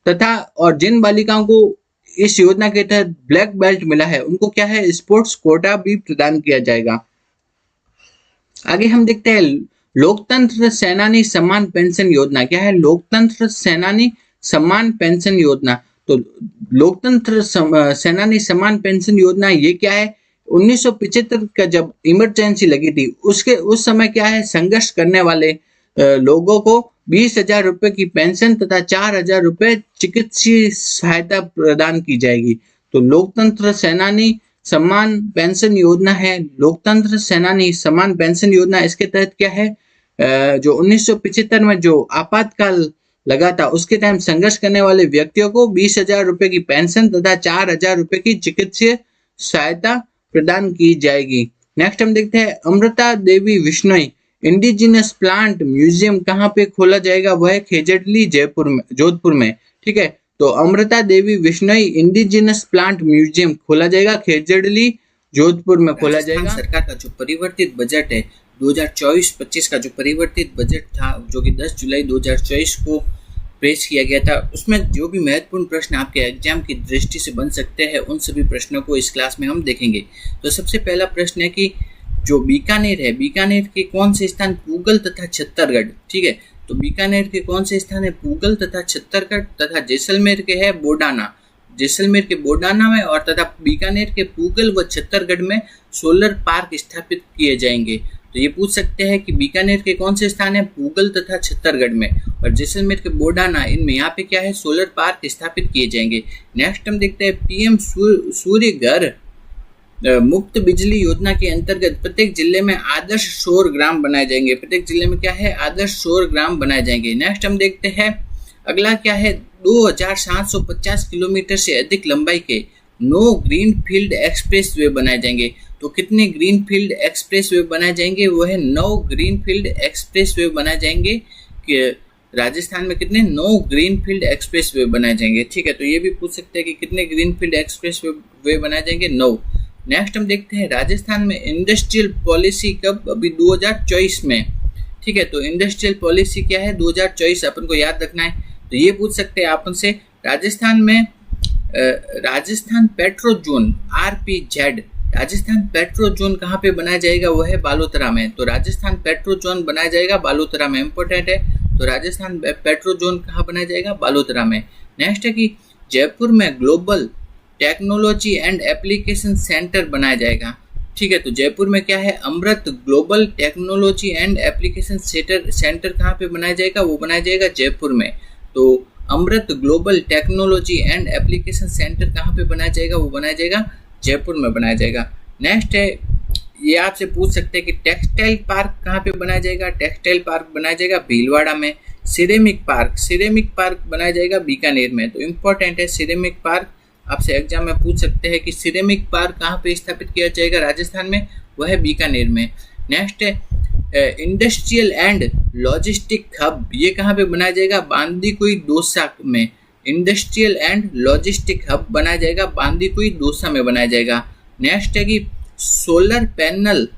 तथा और जिन बालिकाओं को इस योजना के तहत ब्लैक बेल्ट मिला है उनको क्या है स्पोर्ट्स कोटा भी प्रदान किया जाएगा। आगे हम देखते हैं लोकतंत्र सेनानी सम्मान पेंशन योजना। क्या है लोकतंत्र सेनानी सम्मान पेंशन योजना? तो लोकतंत्र सेनानी सम्मान पेंशन योजना ये क्या है 1975 का जब इमरजेंसी लगी थी उस समय क्या है संघर्ष करने वाले लोगों को 20,000 रुपए की पेंशन तथा 4,000 रुपए चिकित्सीय सहायता प्रदान की जाएगी। तो लोकतंत्र सेनानी सम्मान पेंशन योजना है लोकतंत्र सेनानी सम्मान पेंशन योजना। इसके तहत क्या है जो 1975 में जो आपातकाल लगा था उसके टाइम संघर्ष करने वाले व्यक्तियों को 20,000 रुपए की पेंशन तथा 4,000 रुपए की चिकित्सीय सहायता प्रदान की जाएगी। नेक्स्ट हम देखते हैं Amrita Devi Bishnoi indigenous plant museum कहाँ पे खोला जाएगा? वह है खेजड़ली जोधपुर में। ठीक है, तो Amrita Devi Bishnoi indigenous plant museum खोला जाएगा खेजड़ली जोधपुर में खोला जाएगा। सरकार का जो परिवर्तित बजट है 2024-25 का जो परिवर्तित बजट था जो कि 10 जुलाई 2024 को पेश किया गया था उसमें जो भी महत्वपूर्ण प्रश्न आपके एग्जाम की दृष्टि से बन सकते हैं उन सभी प्रश्नों को इस क्लास में हम देखेंगे। तो सबसे पहला प्रश्न है कि जो बीकानेर है बीकानेर के कौन से स्थान पूगल तथा छत्तरगढ़? ठीक है, तो बीकानेर के कौन से स्थान है पूगल तथा छत्तरगढ़ तथा जैसलमेर के है बोडाना। जैसलमेर के बोडाना में और तथा बीकानेर के पूगल व छत्तरगढ़ में सोलर पार्क स्थापित किए जाएंगे। तो ये पूछ सकते हैं कि बीकानेर के कौन से स्थान है, पूगल तथा छत्तरगढ़ में, और जैसलमेर के बोडाना, इनमें यहाँ पे क्या है, सोलर पार्क स्थापित किए जाएंगे। नेक्स्ट हम देखते हैं पीएम सूर्य घर मुफ्त बिजली योजना के अंतर्गत प्रत्येक जिले में आदर्श सौर ग्राम बनाए जाएंगे। प्रत्येक जिले में क्या है, आदर्श सौर ग्राम बनाए जाएंगे। नेक्स्ट हम देखते हैं अगला क्या है, 2750 किलोमीटर से अधिक लंबाई के 9 ग्रीनफील्ड एक्सप्रेस वे बनाए जाएंगे। तो कितने ग्रीनफील्ड एक्सप्रेस वे बनाए जाएंगे, वो है 9 ग्रीनफील्ड एक्सप्रेस वे बनाए जाएंगे। कि राजस्थान में कितने, 9 ग्रीनफील्ड एक्सप्रेस वे बनाए जाएंगे। ठीक है, तो ये भी पूछ सकते हैं कि कितने ग्रीनफील्ड एक्सप्रेस वे बनाए जाएंगे, 9। नेक्स्ट हम देखते हैं राजस्थान में इंडस्ट्रियल पॉलिसी कब, अभी 2024 में। ठीक है, तो इंडस्ट्रियल पॉलिसी क्या है, 2024 अपन को याद रखना है। तो ये पूछ सकते हैं अपन से राजस्थान में Rajasthan petro zone RPZ, Rajasthan petro zone कहाँ पे बनाया जाएगा, वो है बालोतरा में। तो राजस्थान पेट्रो जोन बनाया जाएगा बालोतरा में, इंपॉर्टेंट है। तो राजस्थान पेट्रो जोन कहाँ बनाया जाएगा, बालोतरा में। नेक्स्ट है कि जयपुर में global technology and application centre बनाया जाएगा। ठीक है, तो जयपुर में क्या है, Amrit global technology and application centre कहाँ पे बनाया जाएगा, वो बनाया जाएगा जयपुर में। तो Amrit global technology and application centre कहाँ पे बनाया जाएगा, वो बनाया जाएगा जयपुर में बनाया जाएगा। नेक्स्ट है, ये आपसे पूछ सकते हैं कि टेक्सटाइल पार्क कहाँ पे बनाया जाएगा, टेक्सटाइल पार्क बनाया जाएगा भीलवाड़ा में। सिरेमिक पार्क बनाया जाएगा बीकानेर में। तो इम्पोर्टेंट है सिरेमिक पार्क, आपसे एग्जाम में पूछ सकते हैं कि सिरेमिक पार्क कहाँ पे स्थापित किया जाएगा राजस्थान में, वह है बीकानेर में। नेक्स्ट है इंडस्ट्रियल एंड लॉजिस्टिक हब, ये कहाँ पे बनाया जाएगा, बांदीकुई दौसा में। इंडस्ट्रियल एंड लॉजिस्टिक हब बनाया जाएगा बांदीकुई दौसा में बनाया जाएगा। नेक्स्ट है कि सोलर पैनल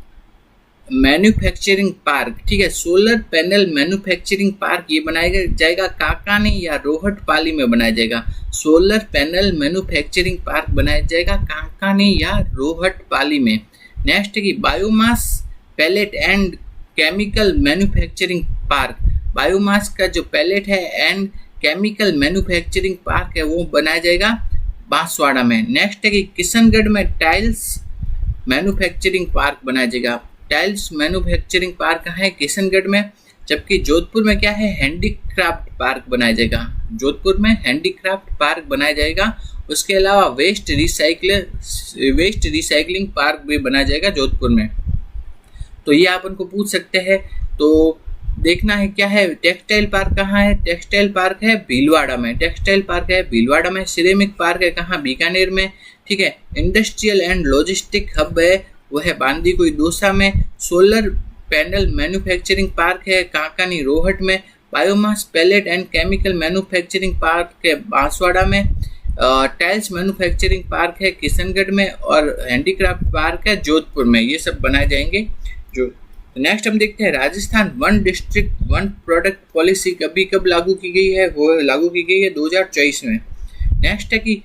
मैन्युफैक्चरिंग पार्क, ठीक है, सोलर पैनल मैन्युफैक्चरिंग पार्क ये बनाया जाएगा काकानी या रोहटपाली में बनाया जाएगा। सोलर पैनल मैन्युफैक्चरिंग पार्क बनाया जाएगा काकानी या रोहटपाली में। नेक्स्ट है कि biomass pellet and chemical manufacturing park, biomass का जो पैलेट है एंड केमिकल मैन्युफैक्चरिंग पार्क है वो बनाया जाएगा बांसवाड़ा में। नेक्स्ट है कि किशनगढ़ में टाइल्स मैन्युफैक्चरिंग पार्क बनाया जाएगा। टाइल्स मैन्युफैक्चरिंग पार्क कहाँ है, किशनगढ़ में। जबकि जोधपुर में क्या है, हैंडीक्राफ्ट पार्क बनाया जाएगा। जोधपुर में हैंडीक्राफ्ट पार्क बनाया जाएगा। उसके अलावा वेस्ट रिसाइकलिंग पार्क भी बनाया जाएगा जोधपुर में। तो ये आप उनको पूछ सकते हैं। तो देखना है क्या है, टेक्सटाइल पार्क कहाँ है, टेक्सटाइल पार्क है भीलवाड़ा में। टेक्सटाइल पार्क है भीलवाड़ा में। सिरेमिक पार्क है कहाँ, बीकानेर में। ठीक है, इंडस्ट्रियल एंड लॉजिस्टिक हब है वह है बांदीकुई दौसा में। सोलर पैनल मैन्युफैक्चरिंग पार्क है काकानी रोहट में। Biomass pellet and chemical manufacturing park है बांसवाड़ा में। टाइल्स मैन्युफैक्चरिंग पार्क है किशनगढ़ में और हैंडीक्राफ्ट पार्क है जोधपुर में। ये सब बनाए जाएंगे। जो नेक्स्ट हम देखते हैं राजस्थान 1 डिस्ट्रिक्ट 1 प्रोडक्ट पॉलिसी कब लागू की गई है, वो लागू की गई है 2024 में। नेक्स्ट है कि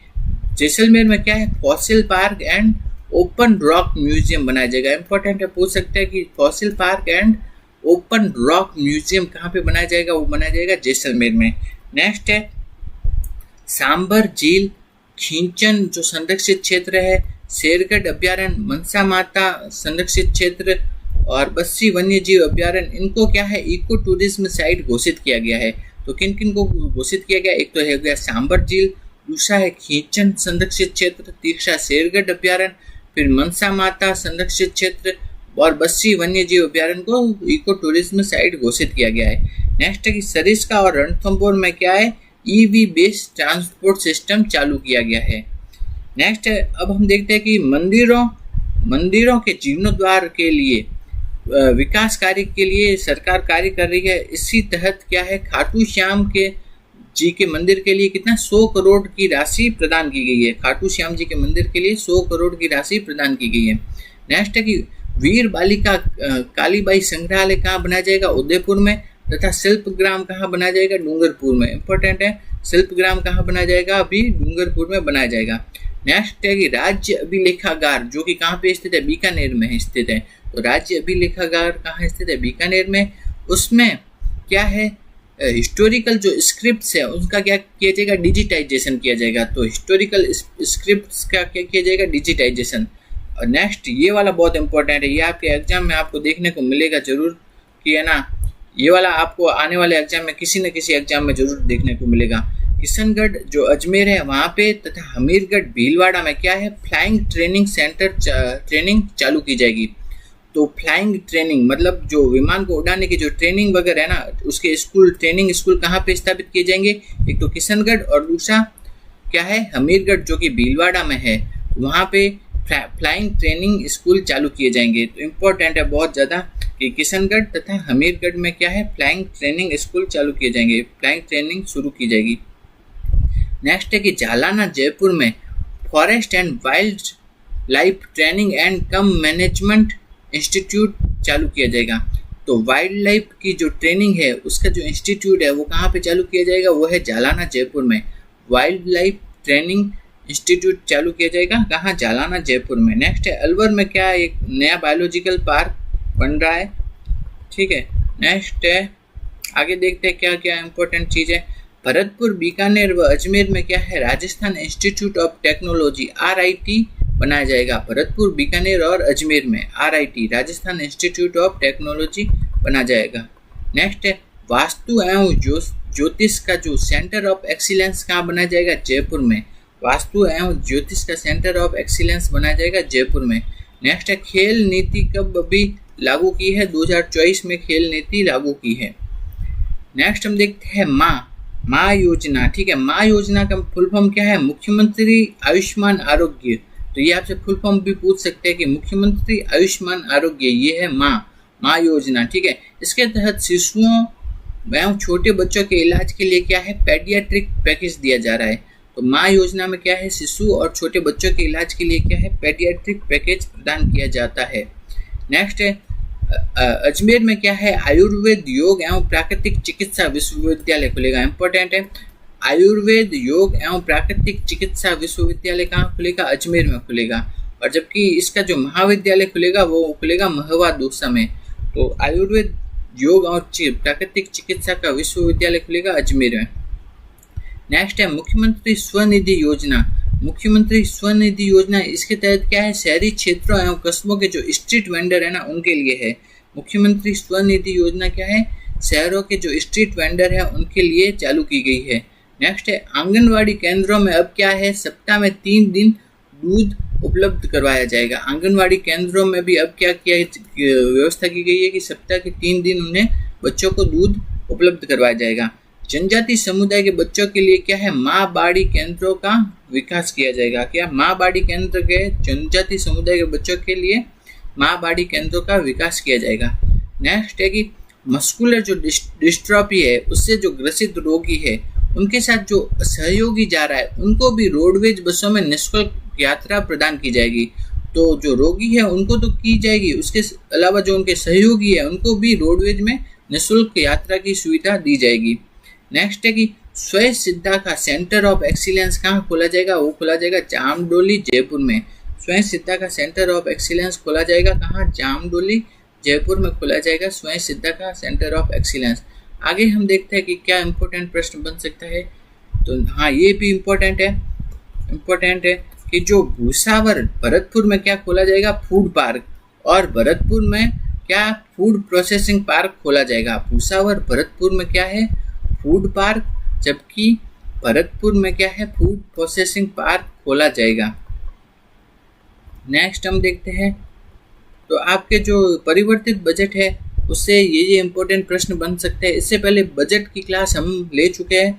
जैसलमेर में क्या है, fossil park and open rock museum बनाया जाएगा। इंपॉर्टेंट है, पूछ सकते हैं कि fossil park and open rock museum कहाँ पे बनाया जाएगा, वो बनाया जाएगा जैसलमेर में। नेक्स्ट है सांबर झील खींचन जो संरक्षित क्षेत्र है, शेरगढ़ अभ्यारण्य, मनसा माता संरक्षित क्षेत्र और बस्सी वन्य जीव अभ्यारण्य, इनको क्या है इको टूरिज्म साइट घोषित किया गया है। तो किन किन को घोषित किया गया, एक तो है गया सांबर झील, दूसरा है खींचन संरक्षित क्षेत्र, तीसरा शेरगढ़ अभ्यारण्य, फिर मनसा माता संरक्षित क्षेत्र और बस्सी वन्य जीव अभ्यारण्य को इको टूरिज्म साइट घोषित किया गया है। नेक्स्ट है कि सरिस्का और रणथंभौर में क्या है, EV बेस्ड ट्रांसपोर्ट सिस्टम चालू किया गया है। नेक्स्ट है, अब हम देखते हैं कि मंदिरों के जीर्णोद्धार के लिए विकास कार्य के लिए सरकार कार्य कर रही है। इसी तहत क्या है, खाटू श्याम के जी के मंदिर के लिए कितना 100 करोड़ की राशि प्रदान की गई है। खाटू श्याम जी के मंदिर के लिए 100 करोड़ की राशि प्रदान की गई है। नेक्स्ट है कि वीर बालिका कालीबाई संग्रहालय कहाँ बनाया जाएगा, उदयपुर में, तथा शिल्प ग्राम कहाँ बनाया जाएगा, डूंगरपुर में। इंपॉर्टेंट है, शिल्प ग्राम कहाँ बनाया जाएगा, अभी डूंगरपुर में बनाया जाएगा। नेक्स्ट है कि राज्य अभिलेखागार जो कि कहाँ पे स्थित है, बीकानेर में स्थित है। तो राज्य अभिलेखागार कहाँ स्थित है, बीकानेर में। उसमें क्या है, हिस्टोरिकल जो स्क्रिप्ट्स है उनका क्या किया जाएगा, डिजिटाइजेशन किया जाएगा। तो हिस्टोरिकल स्क्रिप्ट्स का क्या किया जाएगा, डिजिटाइजेशन। और नेक्स्ट ये वाला बहुत इंपॉर्टेंट है, ये आपके एग्जाम में आपको देखने को मिलेगा जरूर कि है ना, ये वाला आपको आने वाले एग्जाम में किसी न किसी एग्जाम में जरूर देखने को मिलेगा। किशनगढ़ जो अजमेर है वहाँ पे तथा हमीरगढ़ भीलवाड़ा में क्या है, फ्लाइंग ट्रेनिंग सेंटर ट्रेनिंग चालू की जाएगी। तो फ्लाइंग ट्रेनिंग मतलब जो विमान को उड़ाने की जो ट्रेनिंग वगैरह है ना, उसके स्कूल, ट्रेनिंग स्कूल कहाँ पे स्थापित किए जाएंगे, एक तो किशनगढ़ और दूसरा क्या है, हमीरगढ़ जो कि भीलवाड़ा में है, वहाँ पे फ्लाइंग ट्रेनिंग स्कूल चालू किए जाएंगे। तो इम्पोर्टेंट है बहुत ज़्यादा कि किशनगढ़ तथा हमीरगढ़ में क्या है, फ्लाइंग ट्रेनिंग स्कूल चालू किए जाएंगे, फ्लाइंग ट्रेनिंग शुरू की जाएगी। नेक्स्ट है कि जालाना जयपुर में forest and wild life training and come management institute चालू किया जाएगा। तो वाइल्ड लाइफ की जो ट्रेनिंग है उसका जो इंस्टीट्यूट है वो कहाँ पे चालू किया जाएगा, वो है जालाना जयपुर में। वाइल्ड लाइफ ट्रेनिंग इंस्टीट्यूट चालू किया जाएगा कहाँ, जालाना जयपुर में। नेक्स्ट है अलवर में क्या है, एक नया बायोलॉजिकल पार्क बन रहा है, ठीक है। नेक्स्ट है आगे देखते हैं क्या क्या इंपॉर्टेंट चीज़ है। भरतपुर, बीकानेर व अजमेर में क्या है, Rajasthan institute of technology RIT बनाया जाएगा। भरतपुर, बीकानेर और अजमेर में RIT Rajasthan institute of technology बना जाएगा। नेक्स्ट है वास्तु एवं ज्योतिष का जो सेंटर ऑफ एक्सीलेंस कहाँ बनाया जाएगा, जयपुर में। वास्तु एवं ज्योतिष का सेंटर ऑफ एक्सीलेंस बनाया जाएगा जयपुर में। नेक्स्ट है खेल नीति कब अभी लागू की है, 2024 में खेल नीति लागू की है। नेक्स्ट हम देखते हैं माँ योजना, ठीक है। माँ योजना का फुल फॉर्म क्या है, मुख्यमंत्री आयुष्मान आरोग्य। तो ये आपसे फुल फॉर्म भी पूछ सकते हैं कि मुख्यमंत्री आयुष्मान आरोग्य, ये है माँ योजना, ठीक है। इसके तहत शिशुओं एवं छोटे बच्चों के इलाज के लिए क्या है, पेडियाट्रिक पैकेज दिया जा रहा है। तो माँ योजना में क्या है, शिशु और छोटे बच्चों के इलाज के लिए क्या है, पेडियाट्रिक पैकेज प्रदान किया जाता है। नेक्स्ट है अजमेर में क्या है, आयुर्वेद योग एवं प्राकृतिक चिकित्सा विश्वविद्यालय खुलेगा। इंपॉर्टेंट है, आयुर्वेद योग एवं प्राकृतिक चिकित्सा विश्वविद्यालय कहाँ खुलेगा, अजमेर में खुलेगा। और जबकि इसका जो महाविद्यालय खुलेगा वो खुलेगा महवा दौसा में। तो आयुर्वेद योग और प्राकृतिक चिकित्सा का विश्वविद्यालय खुलेगा अजमेर में। नेक्स्ट है मुख्यमंत्री स्वनिधि योजना। मुख्यमंत्री स्वनिधि योजना इसके तहत क्या है, शहरी क्षेत्रों एवं कस्बों के जो स्ट्रीट वेंडर है ना उनके लिए है। मुख्यमंत्री स्वनिधि योजना क्या है, शहरों के जो स्ट्रीट वेंडर है उनके लिए चालू की गई है। नेक्स्ट है आंगनवाड़ी केंद्रों में अब क्या है, सप्ताह में 3 दिन दूध उपलब्ध करवाया जाएगा। आंगनवाड़ी केंद्रों में भी अब क्या किया व्यवस्था की गई है कि सप्ताह के 3 दिन उन्हें बच्चों को दूध उपलब्ध करवाया जाएगा। जनजाति समुदाय के बच्चों के लिए क्या है, माँ बाड़ी केंद्रों का विकास किया जाएगा। क्या, माँ बाड़ी केंद्र के जनजाति समुदाय के बच्चों के लिए माँ बाड़ी केंद्रों का विकास किया जाएगा। नेक्स्ट है कि मस्कुलर जो डिस्ट्रॉफी है उससे जो ग्रसित रोगी है उनके साथ जो सहयोगी जा रहा है उनको भी रोडवेज बसों में निःशुल्क यात्रा प्रदान की जाएगी। तो जो रोगी है उनको तो की जाएगी, उसके अलावा जो उनके सहयोगी है उनको भी रोडवेज में निःशुल्क यात्रा की सुविधा दी जाएगी। नेक्स्ट है कि स्वयं सिद्धा का सेंटर ऑफ एक्सीलेंस कहाँ खोला जाएगा, वो खोला जाएगा जामडोली जयपुर में। स्वयं सिद्धा का सेंटर ऑफ एक्सीलेंस खोला जाएगा कहाँ, जामडोली जयपुर में खोला जाएगा स्वयं सिद्धा का सेंटर ऑफ एक्सीलेंस। आगे हम देखते हैं कि क्या इंपॉर्टेंट प्रश्न बन सकता है। तो हाँ, ये भी इम्पोर्टेंट है कि जो भूसावर भरतपुर में क्या खोला जाएगा, फूड पार्क, और भरतपुर में क्या फूड प्रोसेसिंग पार्क खोला जाएगा। भूसावर भरतपुर में क्या है, फूड पार्क, जबकि भरतपुर में क्या है, फूड प्रोसेसिंग पार्क खोला जाएगा। नेक्स्ट हम देखते हैं, तो आपके जो परिवर्तित बजट है उससे ये इम्पोर्टेंट प्रश्न बन सकते हैं। इससे पहले बजट की क्लास हम ले चुके हैं,